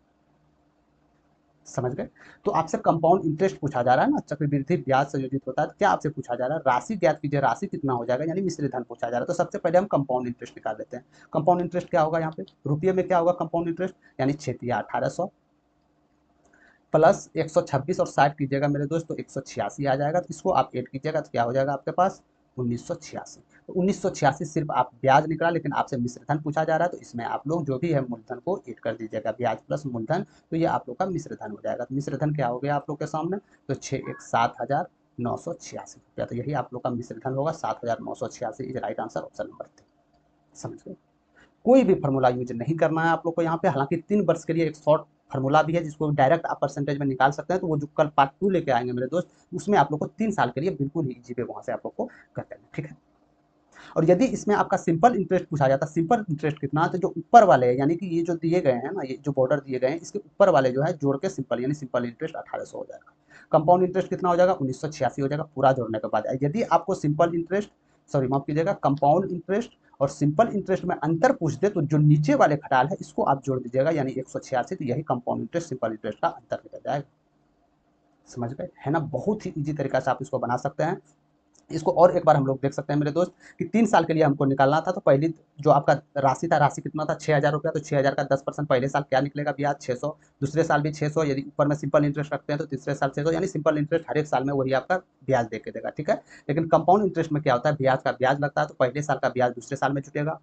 समझ गए। तो आपसे कंपाउंड इंटरेस्ट पूछा जा रहा है ना, चक्रवृद्धि ब्याज संयोजित होता है, क्या आपसे पूछा जा रहा है, राशि ज्ञात कीजिए, राशि कितना हो जाएगा, यानी मिश्र धन पूछा जा रहा है। तो सबसे पहले हम कंपाउंड इंटरेस्ट निकाल लेते हैं। कंपाउंड इंटरेस्ट क्या होगा यहाँ पे, रुपये में क्या होगा कंपाउंड इंटरेस्ट, यानी 6×1800 प्लस 126 और 60 कीजिएगा मेरे दोस्त, तो 186 आ जाएगा। तो इसको आप ऐड कीजिएगा तो क्या हो जाएगा आपके पास 1986। तो 1986 सिर्फ आप ब्याज निकला, लेकिन आपसे मिश्रधन पूछा जा रहा है, तो इसमें आप लोग जो भी है मूलधन को ऐड कर दीजिएगा, ब्याज प्लस मूलधन, तो ये आप लोग का मिश्रधन हो जाएगा। तो मिश्रधन क्या हो गया आप लोग के सामने, तो 7,986 रुपया, तो यही आप लोग का मिश्रधन होगा, 7,986 is right answer, option number 3। समझ गए, कोई भी फार्मूला यूज नहीं करना है आप लोग को यहाँ पे। हालांकि 3 वर्ष के लिए एक शॉर्ट फार्मूला भी है जिसको डायरेक्ट आप परसेंटेज में निकाल सकते हैं, तो वो जो कल पार्ट 2 लेके आएंगे मेरे दोस्त, उसमें आप लोग को 3 साल के लिए बिल्कुल ही इजी पे वहां से आप लोग को कर देंगे। ठीक है, और यदि इसमें आपका सिंपल इंटरेस्ट पूछा जाता है, सिंपल इंटरेस्ट कितना, तो जो ऊपर वाले हैं, यानी कि ये जो दिए गए हैं ना, ये जो बॉर्डर दिए गए हैं, इसके ऊपर वाले जो है जोड़ के सिंपल, यानी सिंपल इंटरेस्ट 1800 हो जाएगा। कंपाउंड इंटरेस्ट कितना हो जाएगा 1986 हो जाएगा पूरा जोड़ने के बाद। यदि आपको सिंपल इंटरेस्ट, सॉरी माफ कीजिएगा, कंपाउंड इंटरेस्ट और सिंपल इंटरेस्ट में अंतर पूछ दे तो जो नीचे वाले खटाल है इसको आप जोड़ दीजिएगा, यानी 186, तो यही कंपाउंड इंटरेस्ट सिंपल इंटरेस्ट का अंतर निकल जाएगा। समझ गए, है ना, बहुत ही इजी तरीका से आप इसको बना सकते हैं। इसको और एक बार हम लोग देख सकते हैं मेरे दोस्त कि 3 साल के लिए हमको निकालना था, तो पहली जो आपका राशि था, राशि कितना था 6,000 रुपया, तो 6,000 का 10% पहले साल क्या निकलेगा ब्याज 600, दूसरे साल भी 600, यदि ऊपर में सिंपल इंटरेस्ट रखते हैं तो तीसरे साल 600, यानी सिंपल इंटरेस्ट हर एक साल में वही आपका ब्याज दे के देगा, ठीक है। लेकिन कंपाउंड इंटरेस्ट में क्या होता है, ब्याज का ब्याज लगता है, तो पहले साल का ब्याज दूसरे साल में जुटेगा,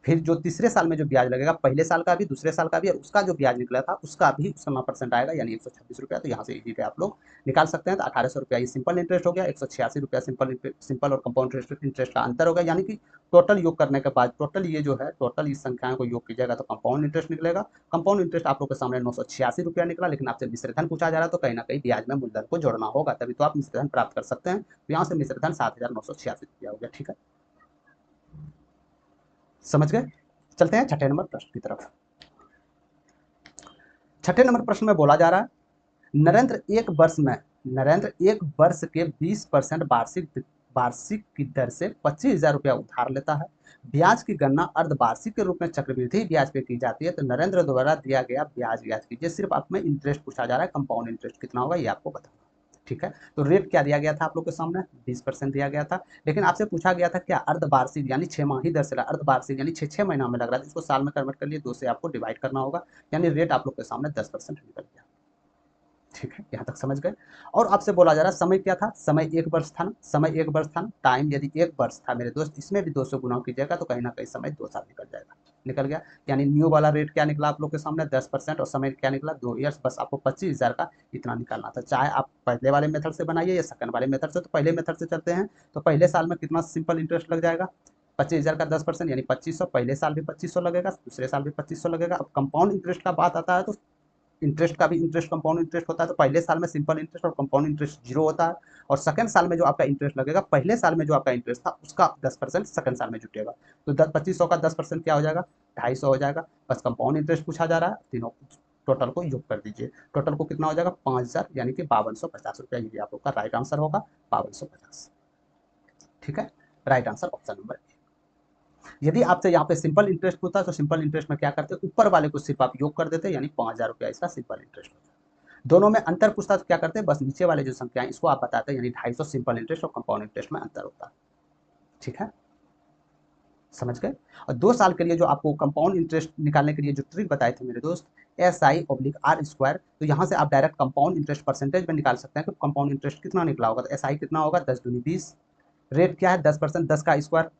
फिर जो तीसरे साल में जो ब्याज लगेगा पहले साल का भी दूसरे साल का भी, और उसका जो ब्याज निकला था उसका भी उसका 9% आएगा, यानी 126 रुपया। तो यहाँ से इजी पे आप लोग निकाल सकते हैं। तो 1800 रुपया ये सिंपल इंटरेस्ट हो गया, 186 रुपया सिंपल और कंपाउंड इंटरेस्ट का अंतर होगा, यानी कि टोटल योग करने के बाद टोटल ये जो है टोटल इस संख्याओं को योग कीजिएगा तो कंपाउंड इंटरेस्ट निकलेगा। कंपाउंड इंटरेस्ट आप लोग के सामने 986 रुपया निकला, लेकिन आपसे मिश्र धन पूछा जा रहा है तो कहीं ना कहीं ब्याज में मूलधन को जोड़ना होगा, तभी तो आप मिश्र धन प्राप्त कर सकते हैं। तो यहाँ से मिश्र धन 7,986 रुपया हो गया, ठीक है, समझ गए। चलते हैं छठे नंबर प्रश्न की तरफ। छठे नंबर प्रश्न में बोला जा रहा है, नरेंद्र एक वर्ष के 20% वार्षिक की दर से 25,000 रुपया उधार लेता है। ब्याज की गणना अर्धवार्षिक के रूप में चक्रवृद्धि ब्याज पे की जाती है, तो नरेंद्र द्वारा दिया गया ब्याज ब्याज कीजिए। सिर्फ आप में इंटरेस्ट पूछा जा रहा है, कंपाउंड इंटरेस्ट कितना होगा ये आपको बताना, ठीक है। तो रेट क्या दिया गया था आप लोग के सामने, 20% दिया गया था, लेकिन आपसे पूछा गया था क्या अर्धवार्षिक यानी 6 माही दर से, अर्धवार्षिक यानी 6 महीना में लग रहा था, इसको साल में कन्वर्ट कर लिए 2 से आपको डिवाइड करना होगा, यानी रेट आप लोग के सामने 10% निकल गया, ठीक है, यहाँ तक समझ गए। और आपसे बोला जा रहा है समय क्या था, समय 1 वर्ष था ना, समय 1 वर्ष था ना, टाइम यदि 1 वर्ष था मेरे दोस्त, इसमें भी 200 गुना कीजिएगा तो कहीं ना कहीं समय 2 साल निकल जाएगा, निकल गया। यानी न्यू वाला रेट क्या निकला आप लोग के सामने 10%, और समय क्या निकला 2 ईयर्स, बस आपको 25,000 का इतना निकालना था। चाहे आप पहले वाले मेथड से बनाइए या सेकंड वाले मेथड से, तो पहले मेथड से चलते हैं तो पहले साल में कितना सिंपल इंटरेस्ट लग जाएगा, 25,000 का 10% यानी 2500, पहले साल भी 2500 लगेगा, दूसरे साल भी 2500 लगेगा। अब कंपाउंड इंटरेस्ट का बात आता है तो इंटरेस्ट का भी इंटरेस्ट कंपाउंड इंटरेस्ट होता है, तो पहले साल में सिंपल इंटरेस्ट और कंपाउंड इंटरेस्ट 0 होता है, और सेकंड साल में जो आपका इंटरेस्ट लगेगा, पहले साल में जो आपका इंटरेस्ट था उसका 10% सेकंड साल में जुटेगा, तो 2500 का 10% क्या हो जाएगा 250 हो जाएगा। बस कंपाउंड इंटरेस्ट पूछा जा रहा है, तीनों टोटल को योग कर दीजिए, टोटल को कितना हो जाएगा 5,000, यानी कि 5250 रुपया, ये आप लोग का राइट आंसर होगा 5250, ठीक है, राइट आंसर ऑप्शन नंबर। यदि आपसे यहाँ पे सिंपल इंटरेस्ट पूछता तो सिंपल इंटरेस्ट में क्या करते, ऊपर वाले को सिर्फ आप योग कर देते, यानी 5,000 रुपया इसका सिंपल इंटरेस्ट होता है। दोनों में अंतर पूछता तो क्या करते, बस नीचे वाले जो संख्या है इसको आप बताते, यानी 250 सिंपल इंटरेस्ट और कंपाउंड इंटरेस्ट में अंतर होता है, ठीक है, समझ गए। और 2 साल के लिए जो आपको कंपाउंड इंटरेस्ट निकालने के लिए जो ट्रिक बताए थे मेरे दोस्त, SI/R², तो यहाँ से आप डायरेक्ट कंपाउंड इंटरेस्ट परसेंटेज में निकाल सकते हैं कि कंपाउंड इंटरेस्ट कितना निकला होगा, तो SI कितना होगा 10 दूनी 20, रेट क्या है 10%, 10 का स्क्वायर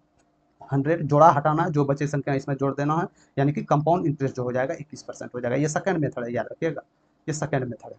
100, जोड़ा हटाना जो बचे संख्या इसमें जोड़ देना है, यानी कि कंपाउंड इंटरेस्ट जो हो जाएगा 21% हो जाएगा। ये सेकंड मेथड है, याद रखिएगा, ये सेकंड मेथड है,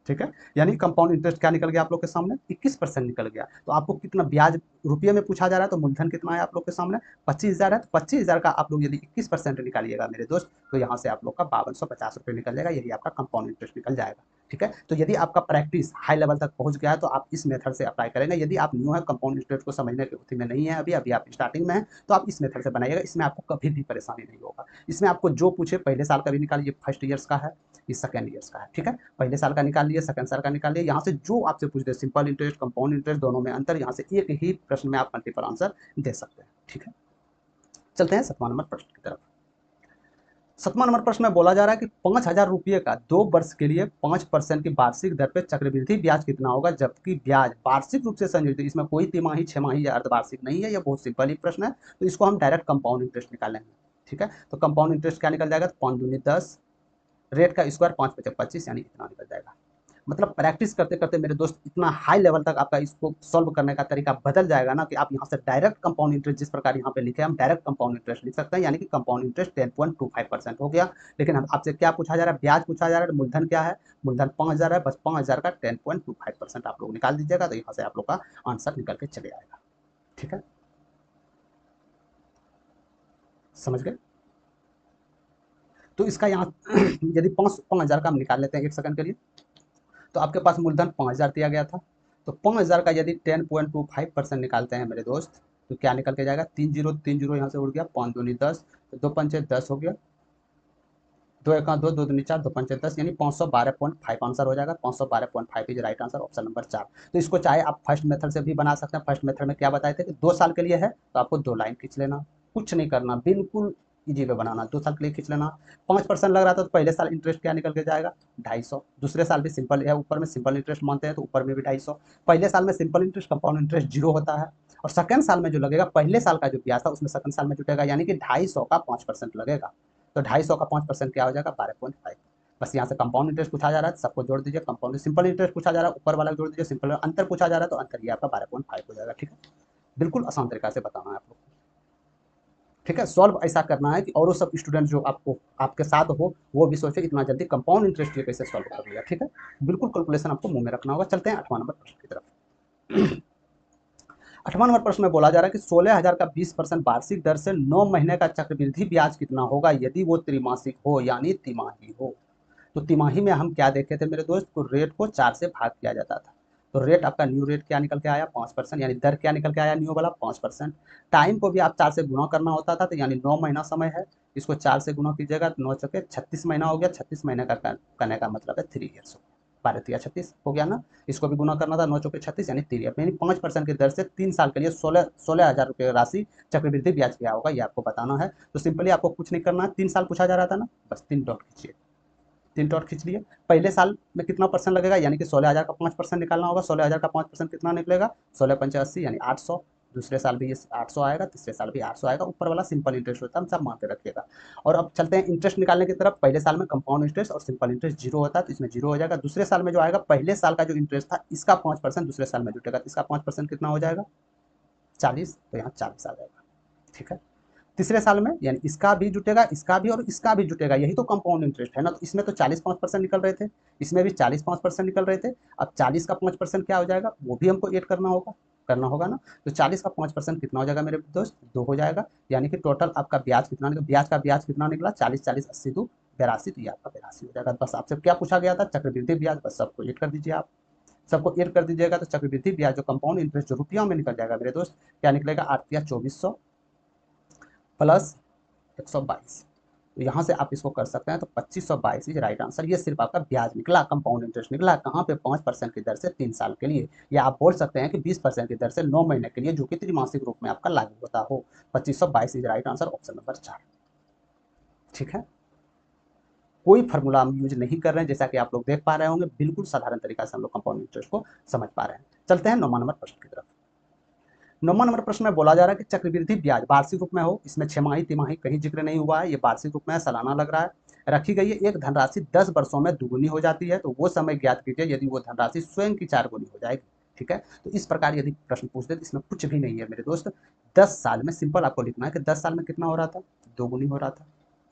ठीक है। यानी कंपाउंड इंटरेस्ट क्या निकल गया आप लोग के सामने 21% निकल गया। तो आपको कितना ब्याज रुपये में पूछा जा रहा है, तो मूलधन कितना है आप लोग के सामने 25,000 है, तो 25,000 का आप लोग यदि 21% निकालिएगा मेरे दोस्त, तो यहाँ से आप लोग का 5250 रुपये निकल जाएगा, यही आपका कंपाउंड इंटरेस्ट निकल जाएगा, ठीक है। तो यदि आपका प्रैक्टिस हाई लेवल तक पहुंच गया है तो आप इस मेथड से अप्लाई करेंगे। यदि आप न्यू है, कंपाउंड इंटरेस्ट को समझने के उसी में नहीं है, अभी अभी आप स्टार्टिंग में है, तो आप इस मेथड से बनाइएगा, इसमें आपको कभी भी परेशानी नहीं होगा। इसमें आपको जो पूछे पहले साल का भी निकालिए, फर्स्ट ईयर्स का है, ये सेकंड ईयर्स का है, ठीक है, पहले साल का निकाल लिए, सेकंड साल का निकाल लिए, यहाँ से जो आपसे पूछ they simple interest compound interest दोनों में अंतर, यहाँ से एक ही प्रश्न में आप मल्टीपल आंसर दे सकते हैं, ठीक है। चलते हैं 7वां नंबर प्रश्न की तरफ। 7वां नंबर प्रश्न में बोला जा रहा है कि 5,000 रुपये का 2 वर्ष के लिए 5% की वार्षिक दर पे चक्रवृद्धि ब्याज कितना होगा, जबकि ब्याज वार्षिक रूप से संयोजित, इसमें कोई तिमाही 6 माही या अर्धवार्षिक नहीं है, यह बहुत सिंपल ही प्रश्न है, तो इसको हम डायरेक्ट कंपाउंड इंटरेस्ट निकालेंगे, ठीक है। तो कंपाउंड इंटरेस्ट क्या निकल जाएगा, 5 दूनी 10, रेट का स्क्वायर 5 पचे 25, यानी इतना निकल जाएगा। मतलब प्रैक्टिस करते करते मेरे दोस्त इतना हाई लेवल तक आपका इसको सॉल्व करने का तरीका बदल जाएगा ना, कि आप यहाँ से डायरेक्ट कंपाउंड इंटरेस्ट जिस प्रकार यहाँ पे लिखे हम डायरेक्ट कंपाउंड इंटरेस्ट लिख सकते हैं, यानी कि कंपाउंड इंटरेस्ट 10.25% हो गया। लेकिन हम आपसे क्या पूछा जा रहा है, ब्याज पूछा जा रहा है, मूलधन क्या है, मूलधन 5,000 है, बस 5,000 का 10.25% आप लोग निकाल दीजिएगा, तो यहाँ से आप लोग का आंसर निकल के चले आएगा, ठीक है, समझ गए। तो इसका यहाँ यदि 5,000 का हम निकाल लेते हैं एक सेकंड के लिए, तो आपके पास मूलधन 5,000 दिया गया था, तो 5,000 का यदि 10.25% निकालते हैं मेरे दोस्त, तो क्या निकल के जाएगा, 3 जीरो यहाँ से उड़ गया, 5 दूनी 10, तो 2 पंचे 10 हो गया, दो एक दो, दो दूनी चार, दो पंचे 10, यानी 512.5 आंसर हो जाएगा। 512.5 is right answer, option number 4। तो इसको चाहे आप फर्स्ट मेथड से भी बना सकते हैं। फर्स्ट मेथड में क्या बताए थे कि 2 साल के लिए है तो आपको 2 लाइन खींच लेना, कुछ नहीं करना, बिल्कुल इजी वे बनाना। 2 साल के लिए खींच लेना। 5% लग रहा था तो पहले साल इंटरेस्ट क्या निकल के जाएगा, 250। दूसरे साल भी सिंपल है, ऊपर में सिंपल इंटरेस्ट मानते हैं तो ऊपर में भी 250। पहले साल में सिंपल इंटरेस्ट, कंपाउंड इंटरेस्ट 0 होता है। और सेकंड साल में जो लगेगा, पहले साल का जो ब्याज था उसमें सेकंड साल में जुटेगा, यानी कि 250 का 5% लगेगा। तो 250 का 5% क्या हो जाएगा, 12.5। बस यहाँ से कंपाउंड इंटरेस्ट पूछा जा रहा है, सबको जोड़ दीजिए। कंपाउंड सिंपल इंटरेस्ट पूछा जा रहा है, ऊपर वाला जोड़ दीजिए। सिंपल अंतर पूछा जा रहा है तो अंतर ये आपका 12.5 हो जाएगा। ठीक है, बिल्कुल आसान तरीका से बताना है आप लोग। ठीक है, सॉल्व ऐसा करना है कि और सब स्टूडेंट जो आपको आपके साथ हो वो भी सोचे इतना जल्दी कंपाउंड इंटरेस्ट ये कैसे सॉल्व कर लिया। ठीक है, बिल्कुल कैलकुलेशन आपको मुंह में रखना होगा। चलते हैं 8वां नंबर प्रश्न की तरफ। 8वां नंबर प्रश्न में बोला जा रहा है कि 16,000 का 20% वार्षिक दर से 9 महीने का चक्रवृद्धि ब्याज कितना होगा यदि वो त्रिमासिक हो, यानी तिमाही हो। तो तिमाही में हम क्या देखे थे मेरे दोस्त, तो रेट को 4 से भाग किया जाता था। तो रेट आपका न्यू रेट क्या निकल के आया, 5%, यानी दर क्या निकल के आया न्यू वाला, 5%। टाइम को भी आप 4 से गुना करना होता था, तो यानी 9 महीना समय है, इसको 4 से गुना कीजिएगा, 9 चौके 36 महीना हो गया। 36 महीने का करने का मतलब है 3 ईयर्स। 12×3 = 36 हो गया ना। इसको भी गुना करना था, 9 चौके 36 यानी 3 ईयर, यानी 5% की दर से 3 साल के लिए 16,000 रुपये राशि चक्रवृद्धि ब्याज क्या होगा ये आपको बताना है। तो सिंपली आपको कुछ नहीं करना है, 3 साल पूछा जा रहा था ना, बस 3 डॉट खींचिए, 3 डॉट खींच लिए। पहले साल में कितना परसेंट लगेगा, यानी कि 16,000 का 5% निकालना होगा। 16,000 का 5% कितना निकलेगा, 16×5 = 80 यानी 800। दूसरे साल भी ये 800 आएगा, तीसरे साल भी 800 आएगा। ऊपर वाला सिंपल इंटरेस्ट होता है, हम सब मान के रखिएगा। और अब चलते हैं इंटरेस्ट निकालने की तरफ। पहले साल में कंपाउंड इंटरेस्ट और सिंपल इंटरेस्ट 0 होता है, तो इसमें 0 हो जाएगा। दूसरे साल में जो आएगा, पहले साल का जो इंटरेस्ट था इसका 5% दूसरे साल में जुटेगा, तो इसका 5% कितना हो जाएगा, 40। तो यहाँ 40 आ जाएगा। ठीक है, तीसरे साल में यानी इसका भी जुटेगा, इसका भी और इसका भी जुटेगा, यही तो कंपाउंड इंटरेस्ट है ना। तो इसमें तो 40 5% निकल रहे थे, इसमें भी 40 5% निकल रहे थे। अब 40 का 5% क्या हो जाएगा, वो भी हमको ऐड करना होगा ना। तो 40 का 5% कितना हो जाएगा मेरे दोस्त, 2 हो जाएगा। यानी कि टोटल आपका ब्याज कितना निकला, ब्याज कितना निकला, 40 40 80 2 82, तो ये आपका 82 हो जाएगा। बस आपसे क्या पूछा गया था, चक्रवृद्धि ब्याज, बस सबको ऐड कर दीजिए आप। सबको ऐड कर दीजिएगा तो चक्रवृद्धि ब्याज जो कंपाउंड इंटरेस्ट जो रुपया में निकल जाएगा मेरे दोस्त, क्या निकलेगा, 8×3 = 2400 प्लस 122। तो यहाँ से आप इसको कर सकते हैं, तो 2522 इज राइट आंसर। ये सिर्फ आपका ब्याज निकला, कंपाउंड इंटरेस्ट निकला, कहाँ पे, 5% की दर से 3 साल के लिए, या आप बोल सकते हैं कि 20% की दर से 9 महीने के लिए, जो कि त्रिमासिक रूप में आपका लागू होता हो। 2522 is right answer, option number 4। ठीक है, कोई फॉर्मूला हम यूज नहीं कर रहे हैं, जैसा कि आप लोग देख पा रहे होंगे, बिल्कुल साधारण तरीका से हम लोग कंपाउंड इंटरेस्ट को समझ पा रहे हैं। चलते हैं 9वां नंबर प्रश्न की तरफ। 9वां नंबर प्रश्न में बोला जा रहा है कि चक्रवृद्धि ब्याज वार्षिक रूप में हो, इसमें 6 तिमाही कहीं जिक्र नहीं हुआ है, ये वार्षिक रूप में है, सालाना लग रहा है। रखी गई है, एक धनराशि 10 वर्षों में दुगुनी हो जाती है, तो वो समय ज्ञात कीजिए यदि वो धनराशि स्वयं की 4 गुनी हो जाएगी। ठीक है, तो इस प्रकार यदि प्रश्न पूछ दे तो इसमें कुछ भी नहीं है मेरे दोस्त। 10 साल में सिंपल आपको लिखना है कि 10 साल में कितना हो रहा था, 2 गुनी हो रहा था।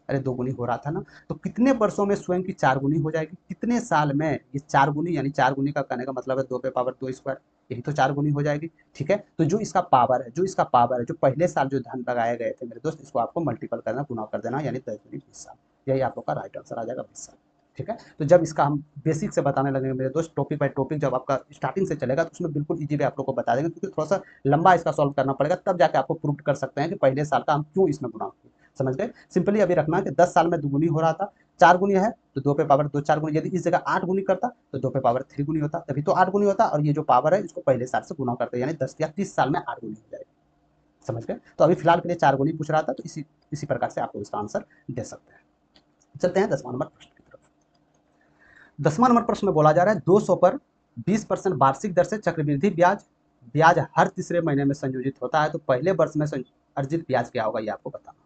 अरे 2 गुनी हो रहा था ना, तो कितने वर्षों में स्वयं की 4 गुनी हो जाएगी, कितने साल में ये 4 गुनी, यानी 4 गुनी का कहने का मतलब है 2 पे पावर 2 स्क्वायर, यही तो 4 गुनी हो जाएगी। ठीक है, तो जो इसका पावर है, जो पहले साल जो धन लगाए गए थे मेरे दोस्त, इसको आपको मल्टीपल करना, गुना कर देना, यानी 10 गुनी 20 साल, यही आप लोग का राइट आंसर आ जाएगा, 20 साल। ठीक है, तो जब इसका हम बेसिक से बताने लगेंगे मेरे दोस्त, टॉपिक बाय टॉपिक जब आपका स्टार्टिंग से चलेगा, तो उसमें बिल्कुल इजी वे आप लोग को बता देंगे, क्योंकि थोड़ा सा लंबा इसका सॉल्व करना पड़ेगा, तब जाके आपको प्रूव कर सकते हैं कि पहले साल का हम क्यों इसमें गुना किए। समझ गए, सिंपली अभी रखना कि 10 साल में दुगुनी हो रहा था, 4 गुनी है तो 2 पे पावर 2 4 गुनी, यदि इस जगह 8 गुनी करता तो 2 पे पावर 3 गुनी होता, तभी तो 8 गुनी होता, और ये जो पावर है इसको पहले साल से गुना करते, यानी 10 या 30 साल में 8 गुनी हो जाएगी। समझ गए, तो अभी फिलहाल के लिए 4 गुनी पूछ रहा था, तो इसी प्रकार से आप लोग इसका आंसर दे सकते हैं। चलते हैं 10वां नंबर प्रश्न की तरफ। 10वां नंबर प्रश्न में बोला जा रहा है 200 पर 20% वार्षिक दर से चक्रवृद्धि ब्याज ब्याज हर तीसरे महीने में संयोजित होता है, तो पहले वर्ष में अर्जित ब्याज क्या होगा ये आपको बताना,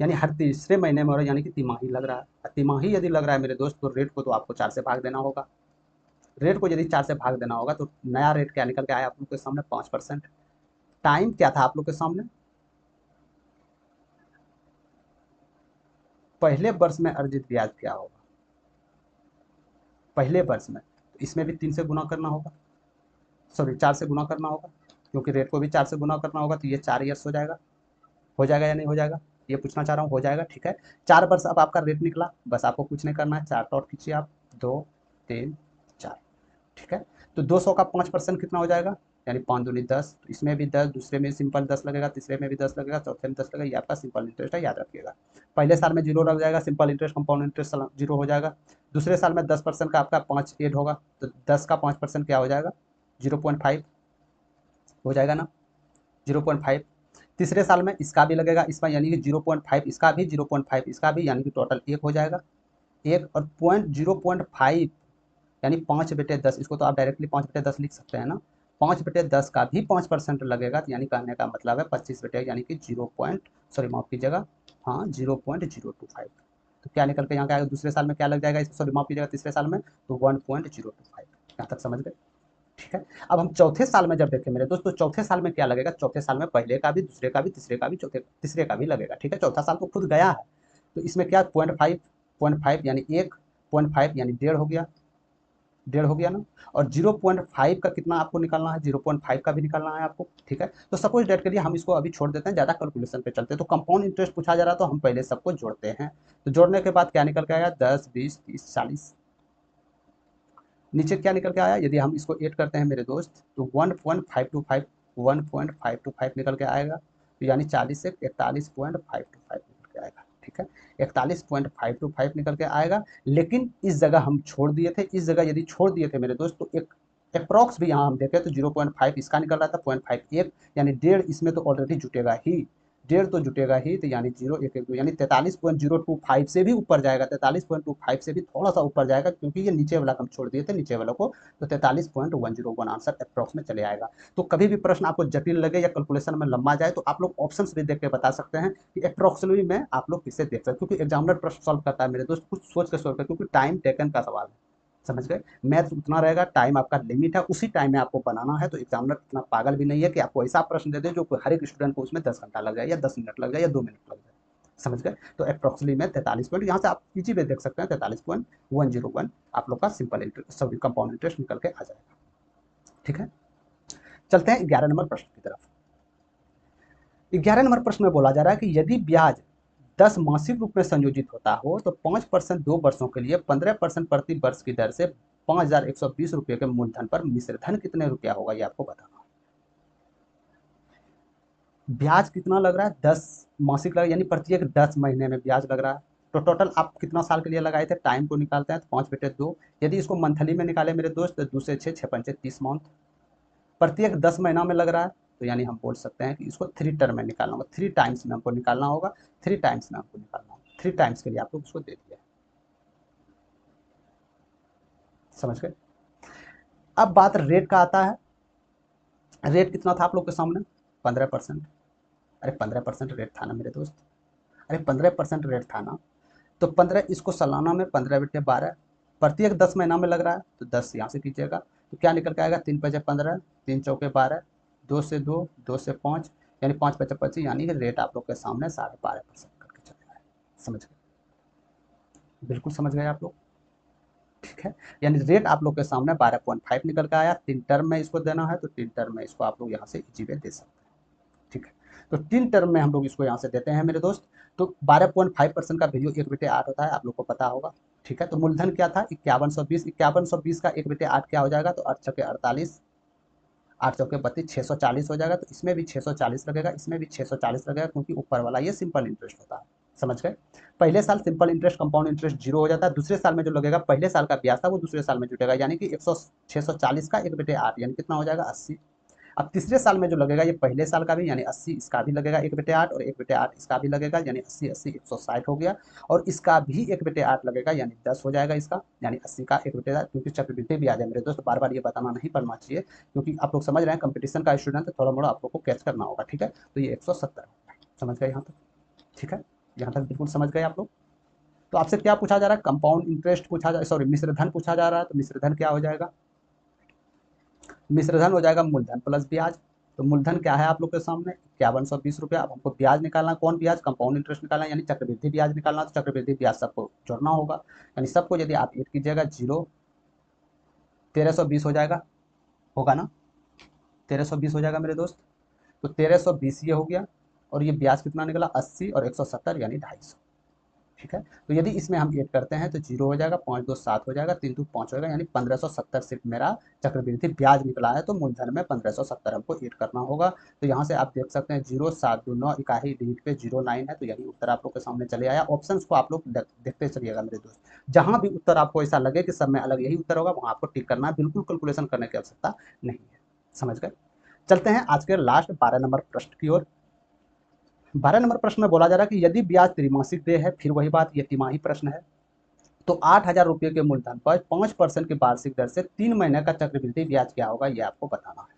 यानी हर तीसरे महीने में हो रहा है, यानी कि तिमाही लग रहा है। तिमाही यदि लग रहा है मेरे दोस्त, तो रेट को तो आपको 4 से भाग देना होगा। रेट को यदि 4 से भाग देना होगा तो नया रेट क्या निकल के आया आप लोग के सामने, 5%। टाइम क्या था आप लोग के सामने, पहले वर्ष में अर्जित ब्याज क्या होगा, पहले वर्ष में, तो इसमें भी 3 से गुना करना होगा, सॉरी 4 से गुना करना होगा, क्योंकि रेट को भी 4 से गुना करना होगा, तो ये 4 ईयर्स हो जाएगा या नहीं हो जाएगा, ये पूछना चाह रहा हूँ, हो जाएगा। ठीक है, 4 वर्ष अब आपका रेट निकला, बस आपको कुछ नहीं करना है, 4 डॉट खींचिए आप, 2 3 4। ठीक है, तो 200 का 5% कितना हो जाएगा, यानी 5 दूनी 10, तो इसमें भी 10, दूसरे में सिंपल 10 लगेगा, तीसरे में भी 10 लगेगा, चौथे में 10 लगेगा। ये आपका सिंपल इंटरेस्ट है, याद रखिएगा। पहले साल में 0 लग जाएगा, सिंपल इंटरेस्ट कंपाउंड इंटरेस्ट 0 हो जाएगा। दूसरे साल में 10% का आपका 5 ऐड होगा, तो 10 का 5% क्या हो जाएगा, 0.5 हो जाएगा ना, 0.5। तीसरे साल में इसका भी लगेगा, इसमें यानी कि 0.5, इसका भी 0.5, इसका भी, यानी कि टोटल 1 हो जाएगा। 1 और 0.5 यानी 5/10, इसको तो आप डायरेक्टली 5/10 लिख सकते हैं ना। 5/10 का भी 5% लगेगा, तो यानी कहने का मतलब है 25 यानी कि 0. माफ कीजिएगा, हाँ 0.025। तो क्या निकल के यहाँ का आएगा, दूसरे साल में क्या लग जाएगा, सॉरी माफ कीजिएगा, तीसरे साल में तो 1.025। यहाँ तक समझ गए, ठीक है। अब हम चौथे साल में जब देखें मेरे दोस्त, तो चौथे साल में क्या लगेगा, चौथे साल में पहले का भी, दूसरे का भी, तीसरे का भी, चौथे तीसरे का भी लगेगा, ठीक है। चौथा साल तो खुद गया है, तो इसमें क्या 0.5 यानी 1.5 यानी 1.5 हो गया, 1.5 हो गया ना। और 0.5 का कितना आपको निकालना है, 0.5 का भी निकालना है आपको, ठीक है। तो सपोज डेट के लिए हम इसको अभी छोड़ देते हैं, ज़्यादा कैलकुलेशन पे चलते हैं। तो कंपाउंड इंटरेस्ट पूछा जा रहा है, तो हम पहले सबको जोड़ते हैं। तो जोड़ने के बाद क्या निकल के आया, 10, 20, 30, 40। नीचे क्या निकल के आया, यदि हम इसको ऐड करते हैं मेरे दोस्त, तो 1.525 निकल के आएगा। तो यानी 40 से 41.525 निकल के आएगा, ठीक है। 41.525 निकल के आएगा। लेकिन इस जगह हम छोड़ दिए थे, इस जगह यदि छोड़ दिए थे मेरे दोस्त, तो एक अप्रॉक्स भी यहाँ हम देखें तो 0.5 इसका निकल रहा था, 0.5 एक, यानी 1.5 इसमें तो ऑलरेडी जुटेगा ही, 1.5 तो जुटेगा ही। तो यानी 0.112 यानी 43.025 से भी ऊपर जाएगा, 43.25 से भी थोड़ा सा ऊपर जाएगा, क्योंकि ये नीचे वाला हम छोड़ दिए थे, नीचे वाला को। तो 43.101 आंसर अप्रॉक्स में चले आएगा। तो कभी भी प्रश्न आपको जटिल लगे या कैलकुलेशन में लंबा जाए, तो आप लोग ऑप्शंस भी देख के बता सकते हैं कि अप्रॉक्सिमेटली में आप लोग किससे देख सकते हैं, क्योंकि एग्जामिनर प्रश्न सॉल्व करता है मेरे दोस्त कुछ सोच के सॉल्व करता है, क्योंकि टाइम टेकन का सवाल है, समझ गए। मैथ उतना रहेगा, टाइम आपका लिमिट है, उसी टाइम में आपको बनाना है। तो एग्जामिनर इतना पागल भी नहीं है कि आपको ऐसा प्रश्न दे दे जो हर एक स्टूडेंट को उसमें 10 घंटा लग जाए, या 10 मिनट लग जाए, या 2 मिनट लग जाए, समझ गए। तो अप्रॉक्सिमेटली में 43 पॉइंट, यहाँ से आप इजी वे देख सकते हैं, 43.101 आप लोग का simple interest sorry compound interest निकल के आ जाएगा, ठीक है। चलते हैं 11 नंबर प्रश्न की तरफ। 11 नंबर प्रश्न में बोला जा रहा है कि यदि ब्याज 10 मासिक रूप में संयोजित होता हो, तो 5% 2 वर्षों के लिए 15% प्रति वर्ष की दर से 5,120 रुपये के मूलधन पर मिश्र धन कितने रुपया होगा, ये आपको बताना। ब्याज कितना लग रहा है, 10 मासिक लग, यानी प्रत्येक 10 महीने में ब्याज लग रहा है। तो टोटल आप कितना साल के लिए लगाए थे, टाइम को निकालते हैं तो 5/2। यदि इसको मंथली में निकाले मेरे दोस्त, तो 2 से 6, 6×5 30 मंथ। प्रत्येक 10 महीना में लग रहा है, तो यानी हम बोल सकते हैं कि इसको 3 टर्म में निकालना होगा, 3 टाइम्स में हमको निकालना होगा, 3 टाइम्स में हमको निकालना होगा। 3 टाइम्स के लिए आप लोग उसको दे दिया, समझ गए। अब बात रेट का आता है। रेट कितना था आप लोग के सामने, 15%। अरे 15% रेट था ना मेरे दोस्त, अरे 15% रेट था ना। तो 15, इसको सालाना में 15/12, प्रत्येक 10 महीना में लग रहा है, तो 10 यहाँ से कीजिएगा, तो क्या निकल के आएगा, 3×5 = 15, 3×4 = 12, 2 से 2, 2 से 5, यानी 5×5 = 25, यानी कि रेट आप लोग के सामने 12.5% करके चलेगा है, समझ गए, बिल्कुल समझ गए आप लोग, ठीक है। यानी रेट आप लोग के सामने 12.5 निकल के आया। 3 टर्म में इसको देना है, तो 3 टर्म में इसको आप लोग यहाँ से इजी वे दे सकते हैं, ठीक है। तो 3 टर्म में हम लोग इसको यहाँ से देते हैं मेरे दोस्त। तो 12.5% का वैल्यू 1/8 होता है, आप लोग को पता होगा, ठीक है। तो मूलधन क्या था, 5120, 5120 का 1/8 क्या हो जाएगा, तो 8×6 = 48, 8×4 = 32, 640 हो जाएगा। तो इसमें भी 640 लगेगा, इसमें भी 640 लगेगा, क्योंकि ऊपर वाला ये सिंपल इंटरेस्ट होता है, समझ गए। पहले साल सिंपल इंटरेस्ट कंपाउंड इंटरेस्ट 0 हो जाता है, दूसरे साल में जो लगेगा पहले साल का ब्याज था वो दूसरे साल में जुटेगा, यानी कि 640 का 1/8 यानी कितना हो जाएगा, 80। अब तीसरे साल में जो लगेगा ये पहले साल का भी, यानी 80 इसका भी लगेगा 1/8, और 1/8 इसका भी लगेगा, यानी 80 80 160 हो गया। और इसका भी 1/8 लगेगा, यानी 10 हो जाएगा इसका, यानी 80 का 1/8, क्योंकि चक्रवृद्धि भी आ जाए मेरे दोस्त, बार बार ये बताना नहीं पड़ना चाहिए, क्योंकि आप लोग समझ रहे हैं कंपटीशन का स्टूडेंट है, थोड़ा मोड़ा आप लोग को कैच करना होगा, ठीक है। तो ये 170 समझ गए यहाँ तक, ठीक है, यहाँ तक बिल्कुल समझ गए आप लोग। तो आपसे क्या पूछा जा रहा है, कंपाउंड इंटरेस्ट पूछा जा, सॉरी मिश्रधन पूछा जा रहा है। तो मिश्रधन क्या हो जाएगा, मिश्रधन हो जाएगा मूलधन प्लस ब्याज। तो मूलधन क्या है आप लोग के सामने, 5120 रुपया। अब हमको ब्याज निकालना, कौन ब्याज, कंपाउंड इंटरेस्ट निकालना, यानी चक्रवृद्धि ब्याज निकालना। तो चक्रवृद्धि ब्याज सबको जोड़ना होगा, यानी सबको यदि आप ऐड कीजिएगा, 1320 हो जाएगा, होगा ना, 1320 हो जाएगा मेरे दोस्त। तो 1320 ये हो गया, और ये ब्याज कितना निकला, 80 और 170 यानी 250, ठीक है। तो यदि इसमें हम ऐड करते हैं तो 0 हो जाएगा, 5 2 7 हो जाएगा, 3 2 5 होगा, यानी 1570 सिर्फ मेरा चक्रवृद्धि ब्याज निकला है। तो मूलधन में 1570 हमको ऐड करना होगा। तो यहाँ से आप देख सकते हैं 0 7 2 9 इकाई डिजिट पे 09 है, तो यही उत्तर आप लोग के सामने चले आया। ऑप्शंस को आप लोग देखते चलिएगा मेरे दोस्त, जहाँ भी उत्तर आपको ऐसा लगे कि सब में अलग यही उत्तर होगा, वहाँ आपको टिक करना है, बिल्कुल कैलकुलेशन करने की आवश्यकता नहीं है। समझ गए। चलते हैं आज के लास्ट 12 नंबर प्रश्न की ओर। 12 नंबर प्रश्न में बोला जा रहा है कि यदि ब्याज त्रैमासिक देय है, फिर वही बात, ये तिमाही प्रश्न है, तो 8,000 रुपये के मूलधन पर 5% की वार्षिक दर से 3 महीने का चक्रवृद्धि ब्याज क्या होगा, ये आपको बताना है।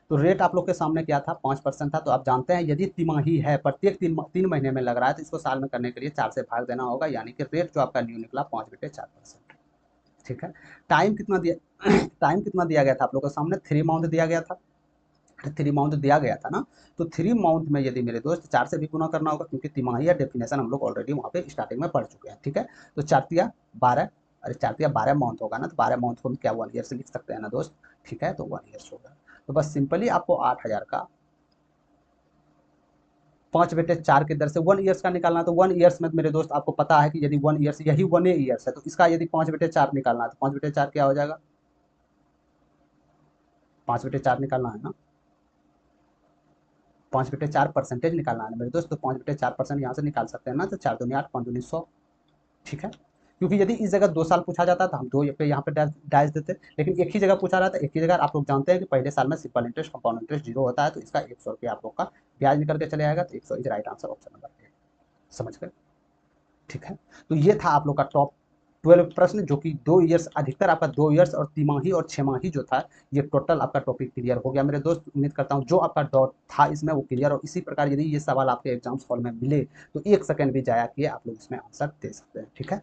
तो रेट आप लोग के सामने क्या था, 5% था। तो आप जानते हैं यदि तिमाही है, प्रत्येक 3 महीने में लग रहा है, तो इसको साल में करने के लिए 4 से भाग देना होगा, यानी कि रेट जो आपका न्यू निकला 5/4%। ठीक है। टाइम कितना दिया टाइम कितना दिया गया था आप लोग के सामने, 3 मंथ दिया गया था। 3 मंथ दिया गया था ना, तो 3 मंथ में यदि मेरे दोस्त 4 से भी गुना करना होगा, क्योंकि तिमाही या डेफिनेशन हम लोग ऑलरेडी वहाँ पे स्टार्टिंग में पढ़ चुके हैं। ठीक है। तो 4 × 12, अरे 4 × 12 मंथ होगा ना, तो 12 मंथ को हम क्या 1 ईयर से लिख सकते हैं ना दोस्त। ठीक है। तो 1 ईयर्स होगा। तो बस सिंपली आपको 8,000 का 5/4 की दर से 1 ईयर्स का निकालना है। तो 1 ईयर्स में मेरे दोस्त आपको पता है कि यदि 1 ईयर्स यही 1 ईयर्स है, तो इसका यदि 5/4 निकालना है, तो 5/4 क्या हो जाएगा, 5/4 निकालना है ना, 5/4 परसेंटेज निकालना है मेरे दोस्त। तो 5/4% यहाँ से निकाल सकते हैं ना, तो 4 दूनी 8, 5 दूनी 100। ठीक है। क्योंकि यदि इस जगह 2 साल पूछा जाता तो हम 2 पे यहाँ पे डाइज देते, लेकिन एक ही जगह पूछा रहा था, एक ही जगह। आप लोग जानते हैं कि पहले साल में सिंपल इंटरेस्ट कंपाउंड इंटरेस्ट 0 होता है, तो इसका 100 रुपया आप लोग का ब्याज निकल के चले आएगा। तो 100 is right answer, option number A. समझ गए। ठीक है। तो ये था आप लोग का टॉप 12 प्रश्न, जो कि 2 ईयर्स, अधिकतर आपका 2 ईयर्स और तिमाही और 6 माही जो था, ये टोटल आपका टॉपिक क्लियर हो गया मेरे दोस्त। उम्मीद करता हूँ जो आपका डाउट था इसमें वो क्लियर, और इसी प्रकार यदि ये सवाल आपके एग्जाम्स हॉल में मिले तो 1 सेकंड भी जाया किए आप लोग इसमें आंसर दे सकते हैं। ठीक है।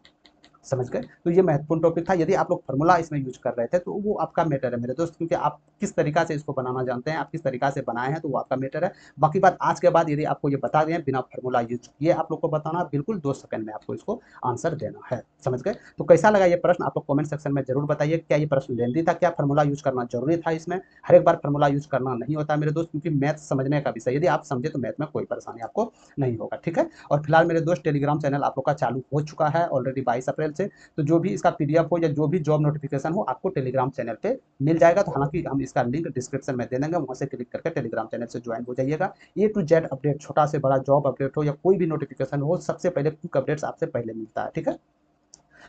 समझ गए। तो ये महत्वपूर्ण टॉपिक था। यदि आप लोग फार्मूला इसमें यूज कर रहे थे तो वो आपका मैटर है मेरे दोस्त, क्योंकि आप किस तरीका से इसको बनाना जानते हैं, आप किस तरीका से बनाए हैं, तो वो आपका मैटर है। बाकी बात आज के बाद यदि आपको ये बता दें बिना फार्मूला यूज किए आप लोग को बताना, बिल्कुल 2 सेकंड में आपको इसको आंसर देना है। समझ गए। तो कैसा लगा ये प्रश्न, आप लोग कमेंट सेक्शन में जरूर बताइए। क्या ये प्रश्न लेंदी था, क्या फार्मूला यूज करना जरूरी था इसमें। हर एक बार फार्मूला यूज करना नहीं होता मेरे दोस्त, क्योंकि मैथ समझने का विषय, यदि आप समझे तो मैथ में कोई परेशानी आपको नहीं होगा। ठीक है। और फिलहाल मेरे दोस्त टेलीग्राम चैनल आप लोग का चालू हो चुका है ऑलरेडी 22 अप्रैल से। तो जो भी इसका पीडीएफ हो या जो भी जॉब नोटिफिकेशन हो आपको टेलीग्राम चैनल पे मिल जाएगा। तो हालांकि हम इसका लिंक डिस्क्रिप्शन में दे देंगे, वहां से क्लिक करके टेलीग्राम चैनल से ज्वाइन हो जाइएगा। A to Z अपडेट, छोटा से बड़ा जॉब अपडेट हो या कोई भी नोटिफिकेशन हो, सबसे पहले क्विक अपडेट्स आपसे पहले मिलता है। ठीक है।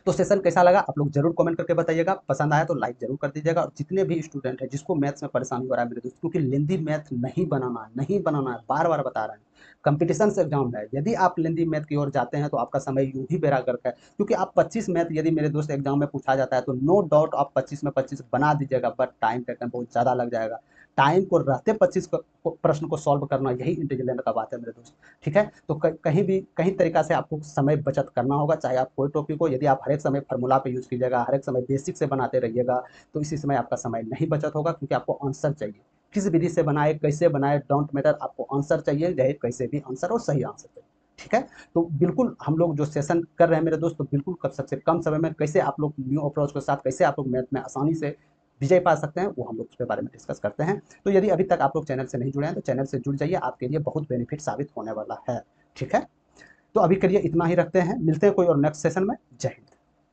तो सेशन कैसा लगा आप लोग जरूर कमेंट करके बताइएगा। पसंद आया तो लाइक जरूर कर दीजिएगा। और जितने भी स्टूडेंट हैं जिसको मैथ्स में परेशानी हो रहा है मेरे दोस्त, क्योंकि लेंदी मैथ नहीं बनाना है, नहीं बनाना है, बार बार बता रहे हैं, कंपटीशन एग्जाम है। यदि आप लेंदी मैथ की ओर जाते हैं तो आपका समय यूं ही बेरा गर्क है, क्योंकि आप 25 मैथ यदि मेरे दोस्त एग्जाम में पूछा जाता है तो नो डाउट आप 25 में 25 बना दीजिएगा, बट टाइम टेकन बहुत ज़्यादा लग जाएगा। टाइम को रहते 25 प्रश्न को सॉल्व करना, यही इंटेलिजेंट का बात है मेरे दोस्त। ठीक है। तो कहीं भी कहीं तरीका से आपको समय बचत करना होगा, चाहे आप कोई टॉपिक हो। यदि आप हर एक समय फार्मूला पे यूज कीजिएगा, हर एक समय बेसिक से बनाते रहिएगा, तो इसी समय आपका समय नहीं बचत होगा, क्योंकि आपको आंसर चाहिए। किस विधि से बनाए, कैसे बनाए, डोंट मैटर, आपको आंसर चाहिए, चाहे कैसे भी आंसर और सही आंसर चाहिए। ठीक है। तो बिल्कुल हम लोग जो सेशन कर रहे हैं मेरे दोस्त, तो बिल्कुल सबसे कम समय में कैसे आप लोग न्यू अप्रोच के साथ कैसे आप लोग मैथ में आसानी से विजय पा सकते हैं, वो हम लोग उसके बारे में डिस्कस करते हैं। तो यदि अभी तक आप लोग चैनल से नहीं जुड़े हैं तो चैनल से जुड़ जाइए, आपके लिए बहुत बेनिफिट साबित होने वाला है। ठीक है। तो अभी के लिए इतना ही रखते हैं, मिलते हैं कोई और नेक्स्ट सेशन में। जय हिंद।